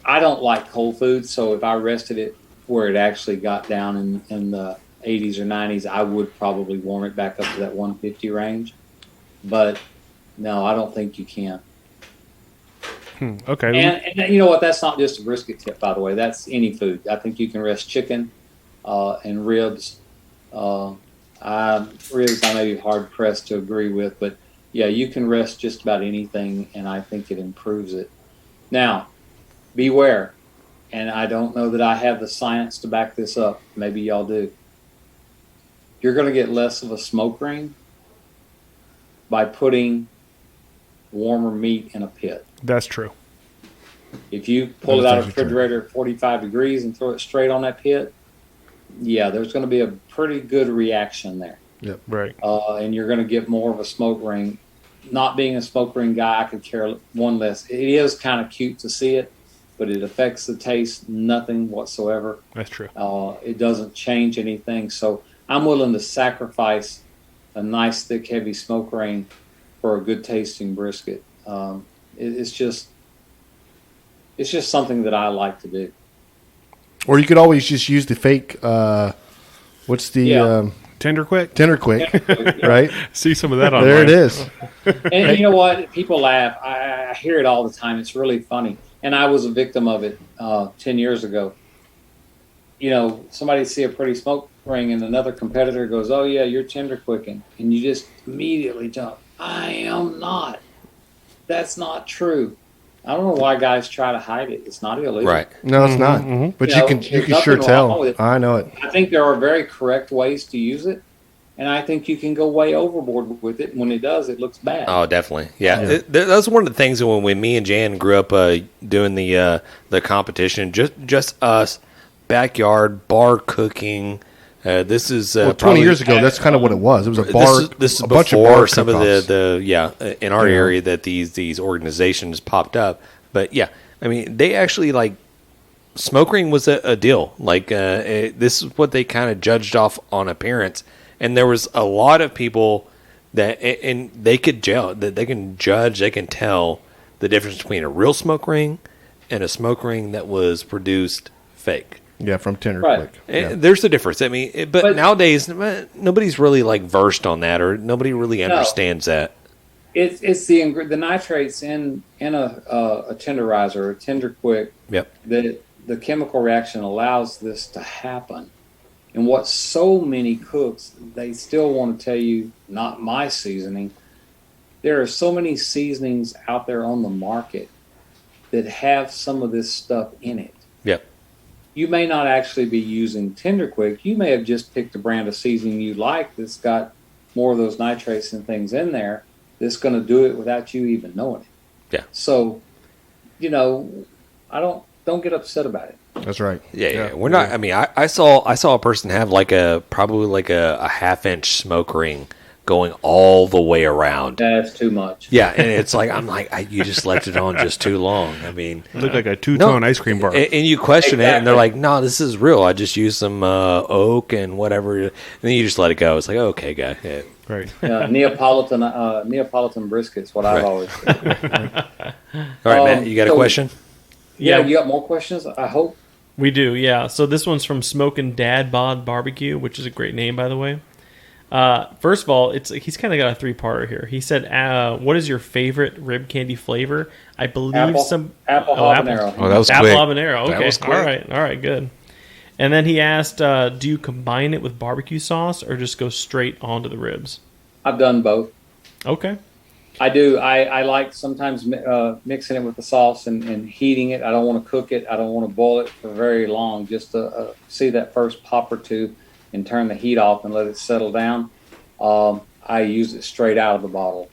I don't like cold food, so if I rested it where it actually got down in the 80s or 90s, I would probably warm it back up to that 150 range. But no, I don't think you can. Okay. And you know what? That's not just a brisket tip, by the way. That's any food. I think you can rest chicken and ribs. Ribs I may be hard pressed to agree with, but yeah, you can rest just about anything, and I think it improves it. Now, beware, and I don't know that I have the science to back this up. Maybe y'all do. You're going to get less of a smoke ring by putting warmer meat in a pit. That's true. If you pull it out of the refrigerator at 45 degrees and throw it straight on that pit, yeah, there's going to be a pretty good reaction there. Yep. Right. And you're going to get more of a smoke ring. Not being a smoke ring guy, I could care one less. It is kind of cute to see it, but it affects the taste nothing whatsoever. That's true. It doesn't change anything. So I'm willing to sacrifice a nice, thick, heavy smoke ring for a good tasting brisket. It's just something that I like to do. Or you could always just use the fake. What's the Tender Quick? Tender Quick, right? See some of that on There it is. And you know what? People laugh. I hear it all the time. It's really funny. And I was a victim of it 10 years ago. You know, somebody see a pretty smoke ring and another competitor goes, oh, yeah, you're Tender Quicking. And you just immediately jump. I am not. That's not true. I don't know why guys try to hide it. It's not illegal. Right. No, it's not. But you can sure tell. I know it. I think there are very correct ways to use it, and I think you can go way overboard with it. And when it does, it looks bad. Oh, definitely. Yeah. That's one of the things when me and Jan grew up doing the competition, just us, backyard, bar cooking. This is 20 years ago. That's kind of what it was. It was a bar. This is a before bunch of bar some of cook-offs. the in our area that these organizations popped up. But yeah, I mean, they actually like smoke ring was a deal. Like this is what they kind of judged off on appearance, and there was a lot of people that and they could they can judge, they can tell the difference between a real smoke ring and a smoke ring that was produced fake. Yeah, from Tender Right. Quick. And Yeah. there's a difference. I mean, but nowadays nobody's really like versed on that, or nobody really understands that. It's the nitrates in a tenderizer or a Tender Quick. Yep. The chemical reaction allows this to happen. And what so many cooks, they still want to tell you, not my seasoning. There are so many seasonings out there on the market that have some of this stuff in it. Yep. You may not actually be using Tender Quick. You may have just picked a brand of seasoning you like that's got more of those nitrates and things in there that's going to do it without you even knowing it. Yeah. So you know, I don't get upset about it. That's right. Yeah. We're not. I mean, I saw a person have probably like a half-inch smoke ring going all the way around. That's too much. Yeah, and it's like you just left it on just too long. I mean, It looked like a two-tone ice cream bar. and you question it, and they're Exactly. like, "No, this is real. I just used some oak and whatever." And then you just let it go. It's like, okay, guy. Yeah. Right. Neapolitan brisket's what I've Right. always said. All right, Matt, you got a so- question? Yeah, Yeah. you got more questions? I hope. We do, yeah. So this one's from Smokin' Dad Bod Barbecue, which is a great name, by the way. First of all, he's kind of got a three-parter here. He said, "What is your favorite rib candy flavor?" I believe Apple habanero. Oh, that was apple quick. habanero. That Okay, was quick. all right, good. And then he asked, "Do you combine it with barbecue sauce or just go straight onto the ribs?" I've done both. Okay, I do. I like sometimes mixing it with the sauce and heating it. I don't want to cook it. I don't want to boil it for very long. Just to see that first pop or two and turn the heat off and let it settle down. I use it straight out of the bottle.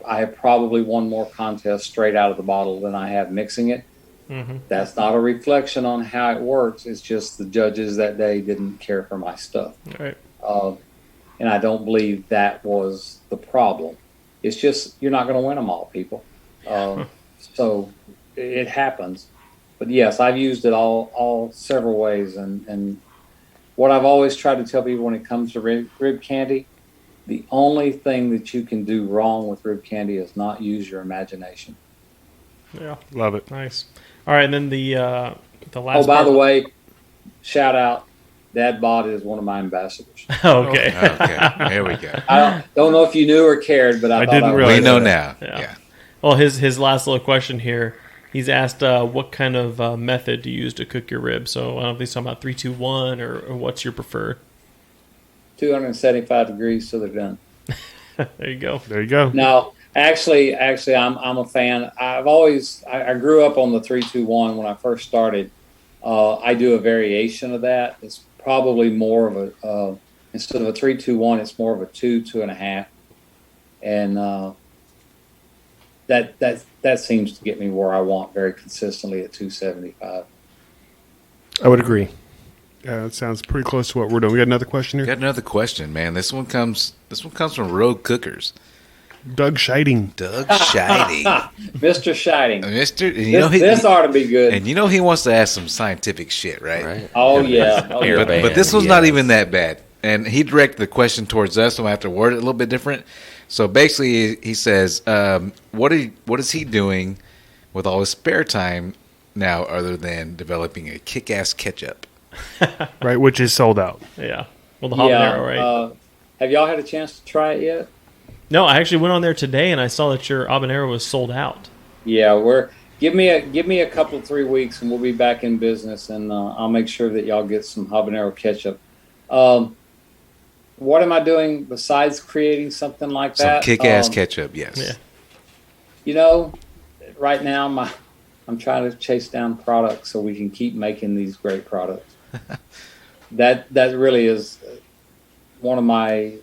I have probably won more contests straight out of the bottle than I have mixing it. Mm-hmm. That's not a reflection on how it works. It's just the judges that day didn't care for my stuff. all right. And I don't believe that was the problem. It's just you're not going to win them all, people. So it happens. But yes, I've used it all several ways. And what I've always tried to tell people when it comes to rib candy, the only thing that you can do wrong with rib candy is not use your imagination. Yeah, Love it. nice. All right, and then the last. Oh, by part- the way, shout out, Dad Bod is one of my ambassadors. okay. Okay, there we go. I don't know if you knew or cared, but I thought didn't would realize We say know that. now. Yeah. Yeah. Well, his last little question here. He's asked what kind of method do you use to cook your ribs. So I don't know if he's talking about 3, 2, 1 or what's your preferred. 275 degrees, so they're done. There you go. There you go. No, actually, I'm a fan. I grew up on the 3-2-1 when I first started. I do a variation of that. It's probably more of a instead of a 3-2-1, it's more of a 2-2.5, and that seems to get me where I want very consistently at 275. I would agree. That sounds pretty close to what we're doing. We got another question here. Got another question, man. This one comes from Road Cookers. Doug Scheiding. Doug Scheiding. Mr. Shining, Mister, and this ought to be good. and he wants to ask some scientific shit, right? Right. Oh yeah, oh, Air yeah. band, But this one's not yes. even that bad. And he directed the question towards us, so I have to word it a little bit different. So basically, he says, what is he doing with all his spare time now other than developing a kick-ass ketchup? Right, which is sold out. Yeah. Well, the habanero, right? Have y'all had a chance to try it yet? No, I actually went on there today and I saw that your habanero was sold out. Yeah, give me a couple 3 weeks and we'll be back in business, and I'll make sure that y'all get some habanero ketchup. What am I doing besides creating something like Some that? kick-ass ketchup, yes. Yeah. You know, right now I'm trying to chase down products so we can keep making these great products. That really is one of my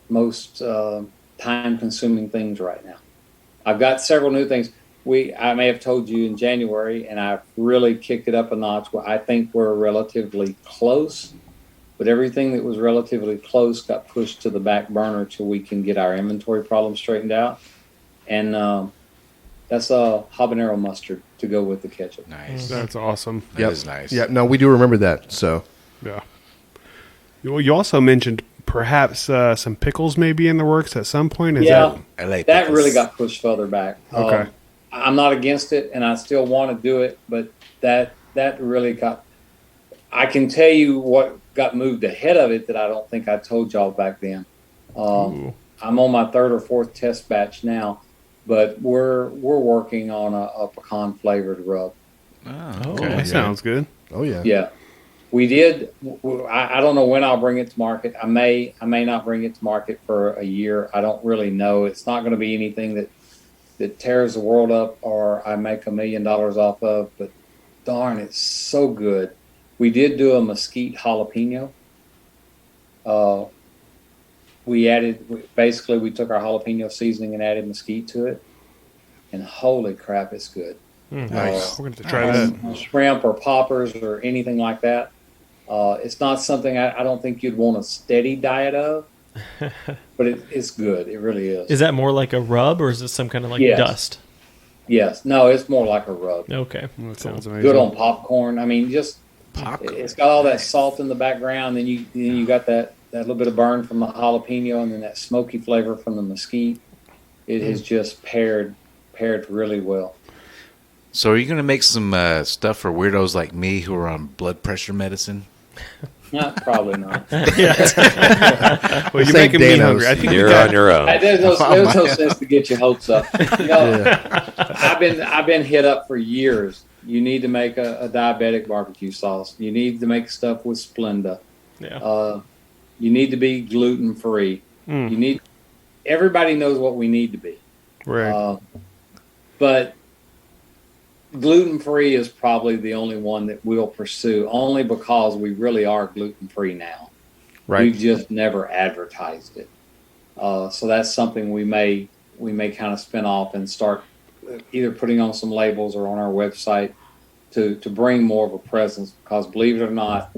most time-consuming things right now. I've got several new things. I may have told you in January, and I've really kicked it up a notch. I think we're relatively close, but everything that was relatively close got pushed to the back burner till we can get our inventory problem straightened out. And that's a habanero mustard to go with the ketchup. Nice. That's awesome. That is nice. Yeah, no, we do remember that. So Yeah. You also mentioned perhaps some pickles may be in the works at some point. Is Yeah. I like That pickles. really got pushed further back. Okay. I'm not against it, and I still want to do it, but that really got. I can tell you what got moved ahead of it that I don't think I told y'all back then. Ooh. I'm on my 3rd or 4th test batch now, but we're working on a pecan flavored rub. Oh, Oh, okay. That sounds good. oh yeah. Yeah, we did. I don't know when I'll bring it to market. I may not bring it to market for a year. I don't really know. It's not going to be anything that tears the world up or I make $1 million off of. But darn, it's so good. We did do a mesquite jalapeno. We took our jalapeno seasoning and added mesquite to it, and holy crap, it's good. Nice. We're going to try that. on shrimp or poppers or anything like that. It's not something I don't think you'd want a steady diet of, but it's good. It really is. Is that more like a rub, or is it some kind of like Yes. dust? Yes. No, it's more like a rub. Okay. That sounds amazing. Good on popcorn. I mean, just it's got all that salt in the background. Then you got that little bit of burn from the jalapeno, and then that smoky flavor from the mesquite. It has just paired really well. So are you going to make some stuff for weirdos like me who are on blood pressure medicine? No, probably not. Well, you're St. making me Dano's. hungry. I think You're on your own. There's no sense to get your hopes up. You know, I've been hit up for years. You need to make a diabetic barbecue sauce. You need to make stuff with Splenda. Yeah. You need to be gluten free. Everybody knows what we need to be. Right. But gluten free is probably the only one that we'll pursue, only because we really are gluten free now. Right. We've just never advertised it. So that's something we may kind of spin off and start either putting on some labels or on our website to bring more of a presence, because believe it or not,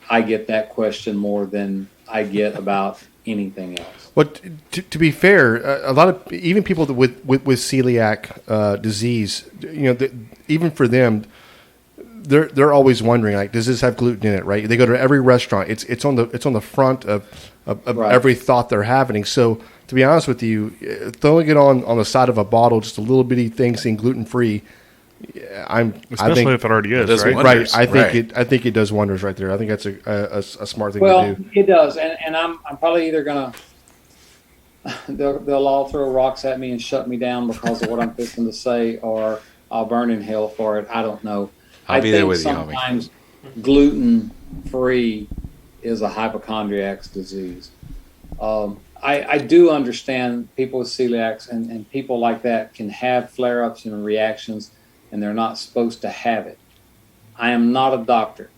I get that question more than I get about anything else. But to be fair, a lot of even people with celiac disease, you know, even for them, they're always wondering, like, does this have gluten in it? Right? They go to every restaurant. It's on the front of Right. every thought they're having. So to be honest with you, throwing it on the side of a bottle, just a little bitty thing saying gluten free, I Especially think, if it already is, does right? wonders. right. Right. I think it does wonders right there. I think that's a smart thing Well, to do. it does, and I'm probably either gonna they'll all throw rocks at me and shut me down because of what I'm fixing to say, or I'll burn in hell for it. I don't know. I'll be there with you, homie. Sometimes gluten free is a hypochondriac's disease. I do understand people with celiacs and people like that can have flare ups and reactions, and they're not supposed to have it. I am not a doctor,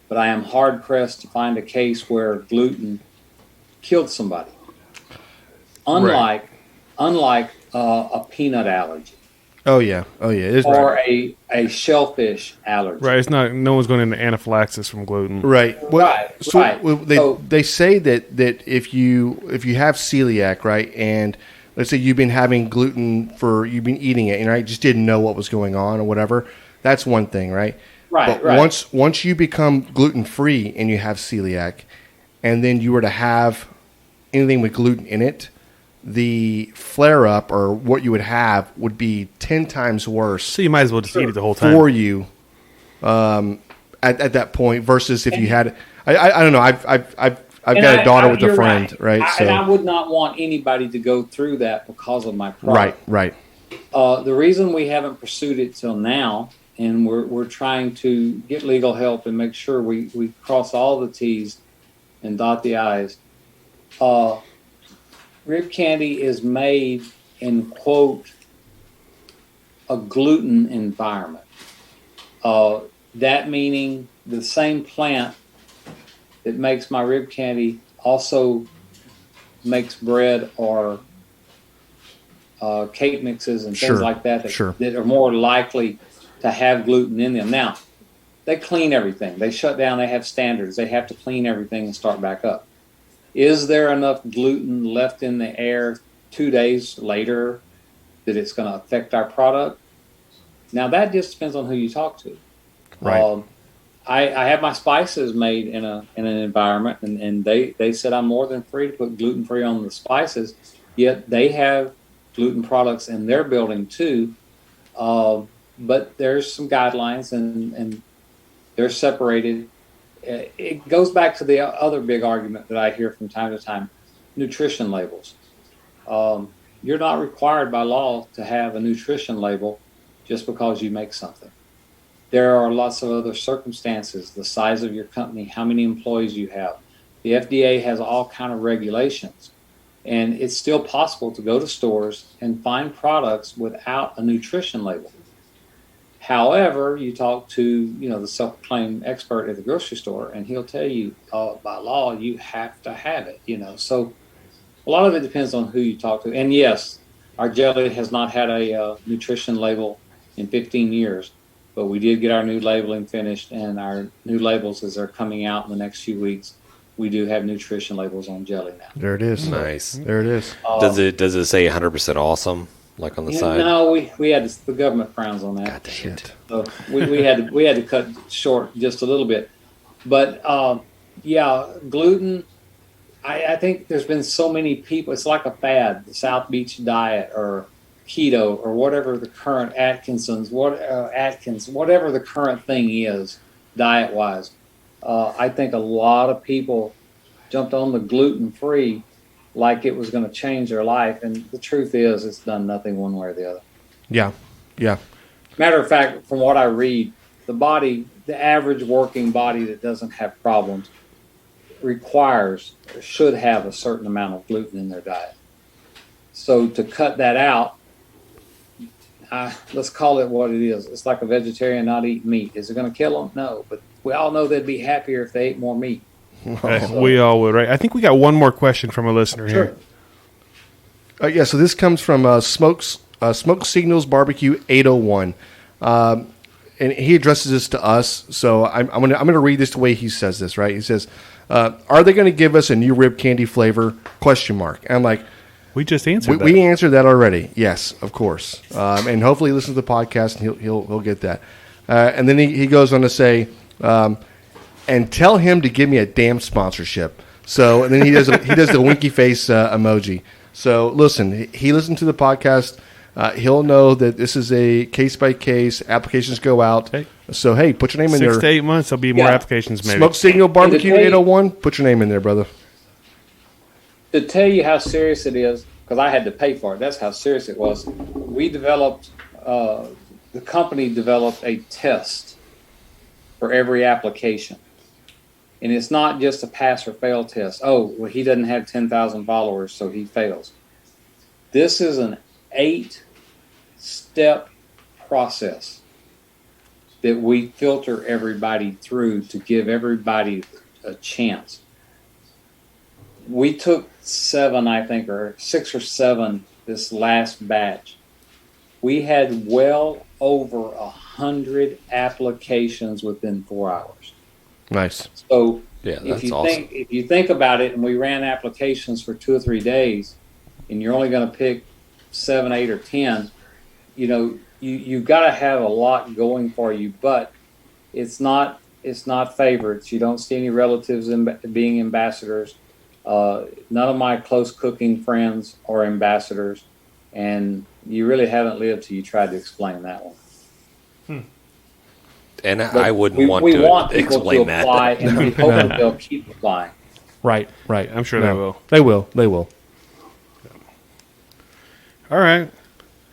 but I am hard pressed to find a case where gluten killed somebody. Unlike a peanut allergy Oh yeah. It is or a shellfish allergy. Right. It's not. No one's going into anaphylaxis from gluten. right. Well, Right, So right. they say that if you have celiac, right, and let's say you've been eating it, and right, just didn't know what was going on or whatever. That's one thing, right? Right, But right. once you become gluten free and you have celiac, and then you were to have anything with gluten in it, the flare up or what you would have would be 10 times worse So you might as well just eat it the whole time. for you at that point versus if you had. I don't know. I've got a daughter with a you're friend, right? And I would not want anybody to go through that because of my product. right. The reason we haven't pursued it till now, and we're trying to get legal help and make sure we cross all the T's and dot the I's. Rib candy is made in, quote, a gluten environment. That meaning the same plant that makes my rib candy also makes bread or cake mixes and Sure, things like that sure. that are more likely to have gluten in them. Now, they clean everything. They shut down. They have standards. They have to clean everything and start back up. Is there enough gluten left in the air 2 days later that it's going to affect our product? Now, that just depends on who you talk to. Right. I have my spices made in an environment, and they said I'm more than free to put gluten free on the spices. Yet they have gluten products in their building too, but there's some guidelines and they're separated. It goes back to the other big argument that I hear from time to time: nutrition labels. You're not required by law to have a nutrition label just because you make something. There are lots of other circumstances, the size of your company, how many employees you have. The FDA has all kind of regulations, and it's still possible to go to stores and find products without a nutrition label. However, you talk to the self-proclaimed expert at the grocery store, and he'll tell you by law you have to have it. So a lot of it depends on who you talk to. And yes, our jelly has not had a nutrition label in 15 years. But we did get our new labeling finished, and our new labels, as they're coming out in the next few weeks, we do have nutrition labels on jelly now. There it is. Nice. There it is. Does it say 100% awesome like on the side? No, we had the government frowns on that. God dang it. So we had to cut short just a little bit. But yeah, gluten. I think there's been so many people. It's like a fad, the South Beach diet or keto or whatever the current Atkins, whatever the current thing is, diet wise. I think a lot of people jumped on the gluten free like it was going to change their life, and the truth is, it's done nothing one way or the other. Yeah. Yeah. Matter of fact, from what I read, the average working body that doesn't have problems should have a certain amount of gluten in their diet. So to cut that out, let's call it what it is. It's like a vegetarian not eating meat. Is it going to kill them? No, but we all know they'd be happier if they ate more meat. We all would, right? I think we got one more question from a listener here. Yeah, so this comes from Smoke Signals Barbecue 801. And he addresses this to us, so I'm gonna read this the way he says this, right? He says, "Are they going to give us a new rib candy flavor?" And I'm like, We just answered that. we answered that already. Yes, of course. And hopefully he listens to the podcast and he'll get that. And then he goes on to say, and tell him to give me a damn sponsorship. So and then he does the winky face emoji. So listen, he listened to the podcast. He'll know that this is a case-by-case. Applications go out. Okay. So, hey, put your name in 6 there. to 8 months, there'll be more applications maybe. Smoke Signal Barbecue 801. Put your name in there, brother. To tell you how serious it is, because I had to pay for it, that's how serious it was. We developed, the company developed a test for every application. And it's not just a pass or fail test. Oh, well, he doesn't have 10,000 followers, so he fails. This is an 8-step process that we filter everybody through to give everybody a chance. We took 7, I think, or 6 or 7 this last batch. We had well over 100 applications within 4 hours. Nice. So Yeah, that's awesome. if you think about it, and we ran applications for 2 or 3 days, and you're only going to pick 7, 8, or 10, you've got to have a lot going for you. But it's not favorites. You don't see any relatives being ambassadors. None of my close cooking friends are ambassadors, and you really haven't lived till you tried to explain that one. And But I wouldn't we want want to people explain to apply, that. and we hope that they'll keep applying. Right. I'm sure they will. They will. They will. All right.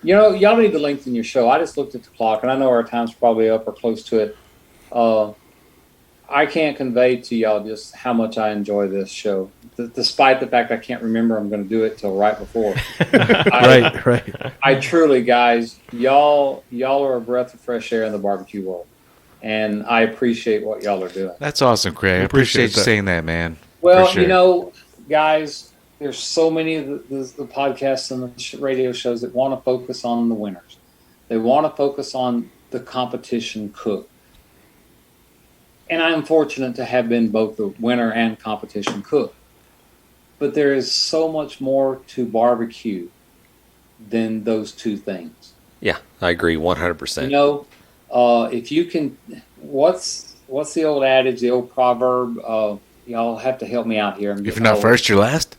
Y'all need to lengthen your show. I just looked at the clock, and I know our time's probably up or close to it. I can't convey to y'all just how much I enjoy this show, despite the fact I can't remember I'm going to do it till right before. Right. I truly, guys, y'all are a breath of fresh air in the barbecue world, and I appreciate what y'all are doing. That's awesome, Craig. I appreciate you saying that, man. Well, For sure. guys, there's so many of the podcasts and the radio shows that want to focus on the winners. They want to focus on the competition cook. And I'm fortunate to have been both the winner and competition cook. But there is so much more to barbecue than those two things. Yeah, I agree 100%. If you can, what's the old adage, the old proverb? Y'all have to help me out here. If you're not first, you're last.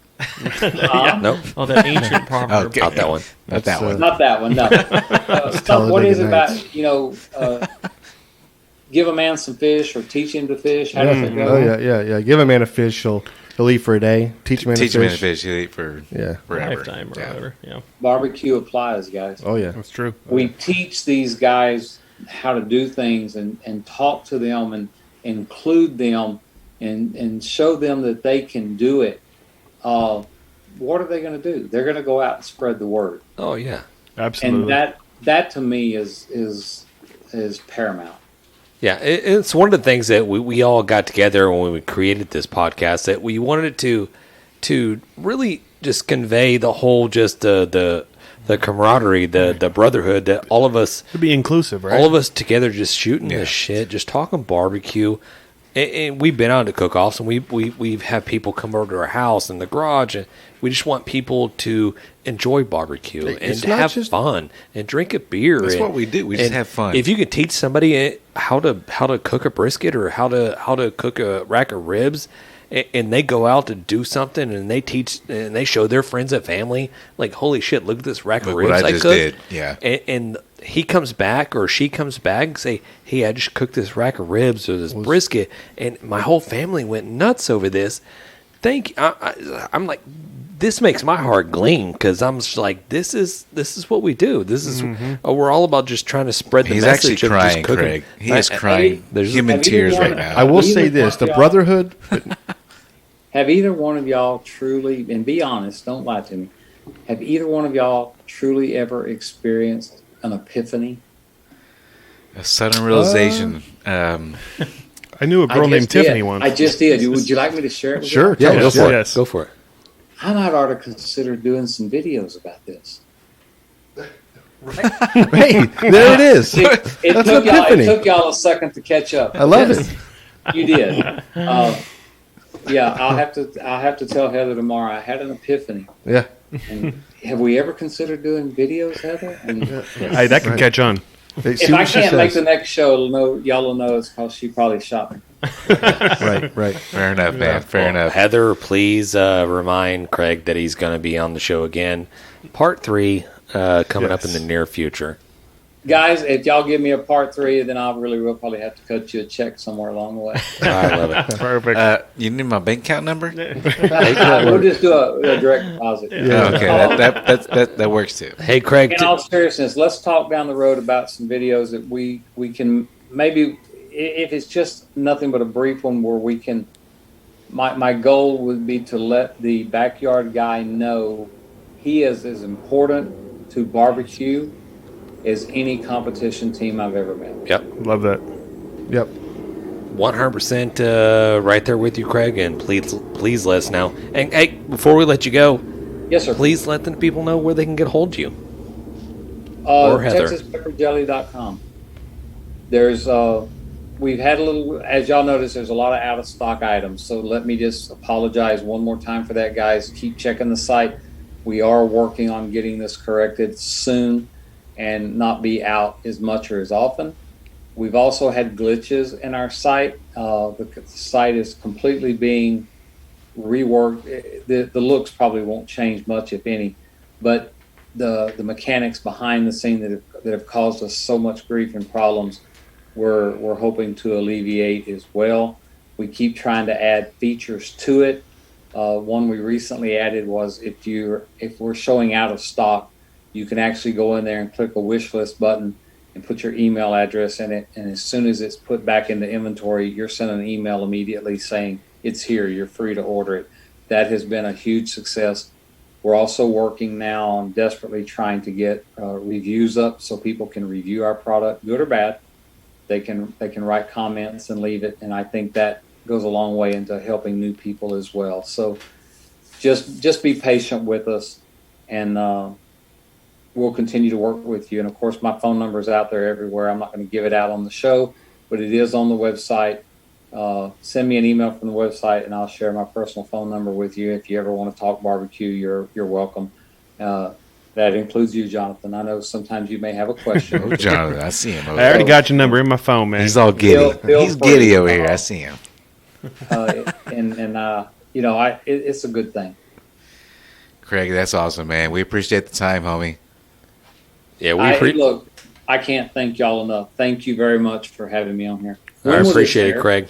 Nope. Oh, that ancient proverb. Okay. Not that one. Not that one. Not that one, no. What is it about, give a man some fish or teach him to fish? How does it go? Oh yeah. Give a man a fish, he'll eat for a day. Teach a man Teach a him fish. to fish. He'll eat for forever. Lifetime or whatever. Yeah. Barbecue applies, guys. Oh yeah. That's true. We teach these guys how to do things and talk to them and include them and show them that they can do it. What are they going to do? They're going to go out and spread the word. Oh, yeah. Absolutely. And that to me is paramount. Yeah, it's one of the things that we all got together when we created this podcast, that we wanted to really just convey the whole, just the the camaraderie, the brotherhood that all of us, To be inclusive, right? all of us together, just shooting this shit, just talking barbecue. And we've been on to cook-offs, and we have people come over to our house in the garage, and we just want people to enjoy barbecue and It's to not have just- fun and drink a beer. That's and- what we do. We just and have fun. If you could teach somebody how to cook a brisket or how to cook a rack of ribs, and they go out to do something and they teach and they show their friends and family, like, holy shit, look at this rack of Look ribs what I I just cooked. did. Yeah. And he comes back or she comes back and say, hey, I just cooked this rack of ribs or this brisket, and my whole family went nuts over this. I'm like, this makes my heart gleam, because I'm just like, this is what we do. This is we're all about just trying to spread the He's actually message of just crying, cooking. Craig. He is I- crying. there's- human have you tears wanted- right now. I will Either say one this: of the y'all- brotherhood. Have either one of y'all truly, and be honest, don't lie to me, have either one of y'all truly ever experienced an epiphany? A sudden realization. I knew a I girl just named did. Tiffany once. I just did. Would you like me to share it with Sure, y'all? Yeah, tell go us. for Yes. it. Go for it. I might ought to consider doing some videos about this. Hey, there it is. It That's took an y'all, epiphany. it took y'all a second to catch up. I love it. You did. Yeah, I'll have to tell Heather tomorrow. I had an epiphany. Yeah. And have we ever considered doing videos, Heather? And Hey, that could catch on. Hey, see if what I she can't make says. the next show, y'all will know it's because she probably shot me. Right. Fair enough, man. Fair enough. Heather, please remind Craig that he's going to be on the show again. Part 3 coming up in the near future. Guys, if y'all give me a part 3, then I really will probably have to cut you a check somewhere along the way. I love it. Perfect. You need my bank account number? We'll just do a direct deposit. Oh, okay, that works too. Hey, Craig. In all seriousness, let's talk down the road about some videos that we can maybe, if it's just nothing but a brief one where we can. My goal would be to let the backyard guy know he is as important to barbecue as any competition team I've ever been. Yep. Love that. Yep. 100% right there with you, Craig, and please let us know. And hey, before we let you go, Yes, sir. please let the people know where they can get hold of you. Or Heather. TexasPepperJelly.com. There's we've had a little, as y'all notice, there's a lot of out of stock items. So let me just apologize one more time for that, guys. Keep checking the site. We are working on getting this corrected soon and not be out as much or as often. We've also had glitches in our site. The site is completely being reworked. The looks probably won't change much, if any, but the mechanics behind the scene that have caused us so much grief and problems, we're hoping to alleviate as well. We keep trying to add features to it. One we recently added was if we're showing out of stock, you can actually go in there and click a wish list button and put your email address in it. And as soon as it's put back into inventory, you're sent an email immediately saying it's here. You're free to order it. That has been a huge success. We're also working now on desperately trying to get reviews up so people can review our product, good or bad. They can write comments and leave it. And I think that goes a long way into helping new people as well. So just be patient with us, and we'll continue to work with you. And of course, my phone number is out there everywhere. I'm not going to give it out on the show, but it is on the website. Send me an email from the website, and I'll share my personal phone number with you. If you ever want to talk barbecue, you're welcome. That includes you, Jonathan. I know sometimes you may have a question. Oh, Jonathan, I see him. Over I already there. got your number in my phone, man. He's all giddy. Feel He's free. giddy over here. I see him. It's a good thing. Craig, that's awesome, man. We appreciate the time, homie. Yeah, Look, I can't thank y'all enough. Thank you very much for having me on here. I When will appreciate this it, air? Craig.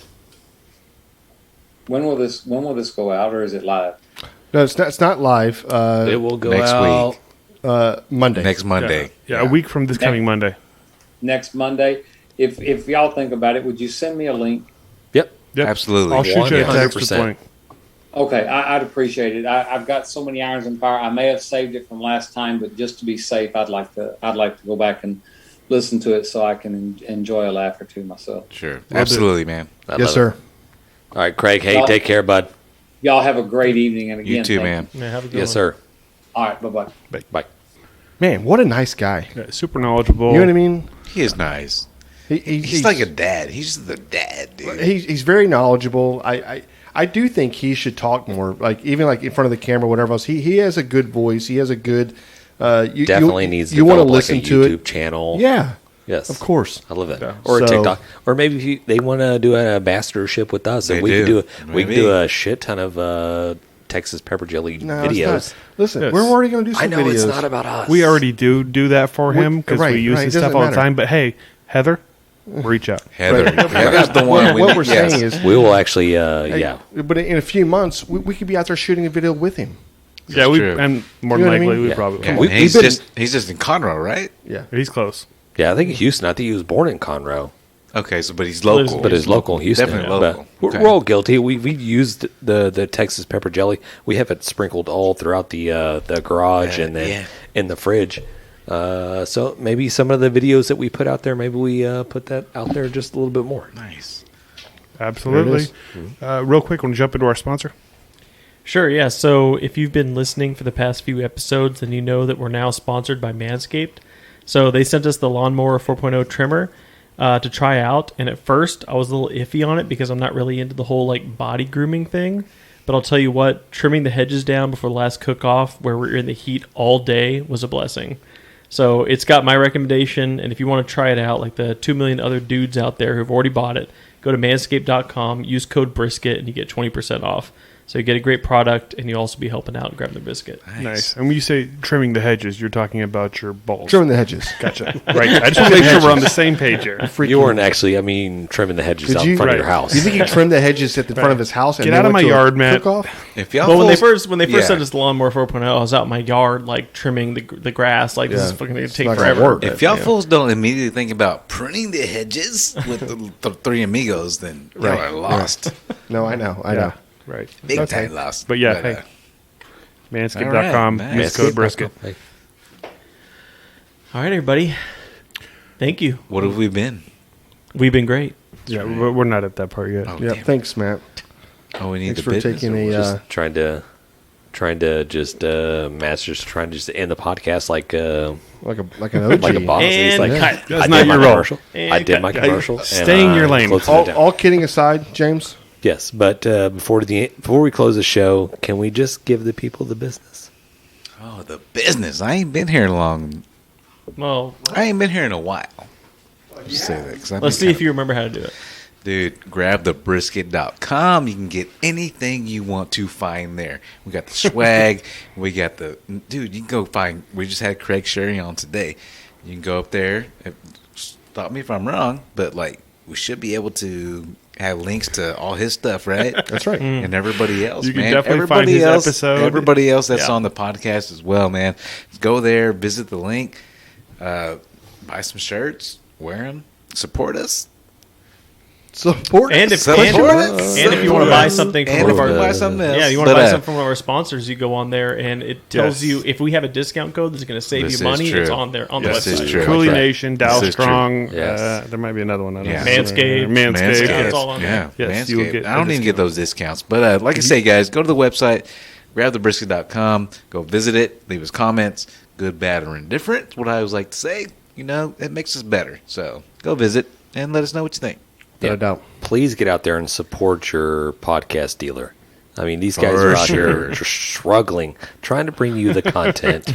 When will this go out, or is it live? No, it's not live. It will go next out. week. Monday. Next Monday. Yeah, a week from this coming Monday. Next Monday. If y'all think about it, would you send me a link? Yep. Yep. Absolutely. I'll shoot you a text with 100%. the link. Okay, I'd appreciate it. I've got so many irons in fire. I may have saved it from last time, but just to be safe, I'd like to go back and listen to it so I can enjoy a laugh or two myself. Sure. Absolutely, man. I love Yes, it. sir. All right, Craig. Hey, Y'all- take care, bud. Y'all have a great evening, and again, You too, thank man. you. Yeah, have a good Yes, one. sir. All right, bye-bye. Bye. Man, what a nice guy. Yeah, super knowledgeable. You know what I mean? He is nice. He's like a dad. He's the dad, dude. He's very knowledgeable. I do think he should talk more, like even like in front of the camera, whatever else. He has a good voice. He has a good. Definitely needs to you want to develop listen like a to YouTube it. channel. Yeah. Yes, Of course. I love it. Yeah. Or So- a TikTok, or maybe if they want to do an ambassadorship with us, and They we can do. we can Maybe. do a shit ton of Texas pepper jelly No, it's videos. not. Listen, Yes. we're already going to do some I know videos. it's not about us. We already do that for him because right, we use right, his it stuff doesn't all the matter. time. But hey, Heather, reach out. Heather. Heather's the one. What we're saying is, We will actually. hey, Yeah. But in a few months, we could be out there shooting a video with him. Yeah, we true. and more You know than what I likely mean? we Yeah. probably Yeah, will. We- he's we've been- just in Conroe, right? Yeah. He's close. Yeah, I think Houston. I think he was born in Conroe, Okay, but he's local. but is local in Houston. Definitely But local. we're, Okay. we're all guilty. We used the Texas pepper jelly. We have it sprinkled all throughout the garage and then in the fridge. So maybe some of the videos that we put out there, maybe we put that out there just a little bit more. Nice. Absolutely. Real quick, want to jump into our sponsor? Sure, yeah. So if you've been listening for the past few episodes, then you know that we're now sponsored by Manscaped. So they sent us the Lawnmower 4.0 trimmer to try out. And at first, I was a little iffy on it because I'm not really into the whole like body grooming thing. But I'll tell you what, trimming the hedges down before the last cook-off where we're in the heat all day was a blessing. So it's got my recommendation. And if you want to try it out, like the 2 million other dudes out there who've already bought it, go to manscaped.com, use code BRISKET, and you get 20% off. So you get a great product, and you also be helping out and grabbing the biscuit. Nice. And when you say trimming the hedges, you're talking about your balls. Trimming the hedges. Gotcha. Right. I just want to make sure we're on the same page here. You weren't actually, trimming the hedges Did out you- in front of right. your house. You think he trimmed the hedges at the front of his house? And Get then out of went my to a yard, Matt. cook-off? If y'all Well, when they fools- first yeah. sent us the Lawnmower 4.0, I was out in my yard, like, trimming the grass. Like, this is Yeah. fucking going to It's take not gonna forever. work. If y'all fools don't immediately think about pruning the hedges with the three amigos, then y'all Right. are lost. No, I know. I know. Right. Big Okay. time lost. But yeah, hey. Manscaped.com. All right, Use code BRISKET. Hey, All right, everybody. Thank you. What have we been? We've been great. Yeah, we're not at that part yet. Oh, Yeah. damn. Thanks, Matt. Oh, we need Thanks the for business. taking a. just trying to just Matt's just trying to just end the podcast like like an OG. like a boss. He's And like, cut. That's I not did my your role. commercial. And I did cut. my commercial. Stay in your lane. closing it down. All kidding aside, James. Yes, but before we close the show, can we just give the people the business? Oh, the business. I ain't been here long. Well, I ain't been here in a while. I'll just say that. 'Cause I've let's been see if kinda- you remember how to do it. Dude, grab thebrisket.com. You can get anything you want to find there. We got the swag. We got the... Dude, you can go find... We just had Craig Sharry on today. You can go up there. Stop me if I'm wrong, but, like, we should be able to have links to all his stuff, right? That's right. And everybody else, You can man. definitely find his episode. Everybody else that's Yeah. on the podcast as well, man. Go there, visit the link, buy some shirts, wear them, support us. Support. And if, Support and, us. and if you want to buy something from And one if of you our... buy something else. Yeah, you want to But, buy something from one of our sponsors, you go on there, and it tells Yes. you if we have a discount code that's going to save This you money, is true. it's on there on This the is website. true. CoolieNation, This is true. Dalstrong. Yes. There might be another one. I don't Yeah. know. Manscaped. Manscaped. Yeah, it's all on Yeah, there. Yes, you will Manscaped. get I don't a even get those discounts. But like I say, guys, go to the website, grab thebrisket.com, go visit it, leave us comments, good, bad, or indifferent. It's what I always like to say. You know, it makes us better. So go visit and let us know what you think. Without a doubt. Please get out there and support your podcast dealer. I mean, these guys For are out sure. here struggling, trying to bring you the content.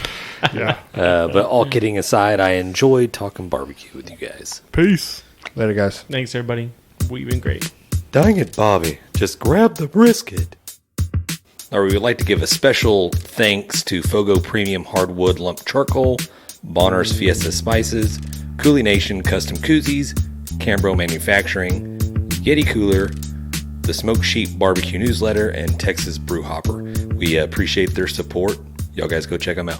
Yeah. But all kidding aside, I enjoyed talking barbecue with you guys. Peace. Later, guys. Thanks, everybody. We've been great. Dang it, Bobby. Just grab the brisket. Or we would like to give a special thanks to FOGO Premium Hardwood Lump Charcoal, Bolner's Fiesta Spices, CoolieNation Custom Koozies, Cambro Manufacturing, YETI Cooler, the Smoke Sheep Barbecue Newsletter, and Texas Brew Hopper. We appreciate their support. Y'all guys go check them out.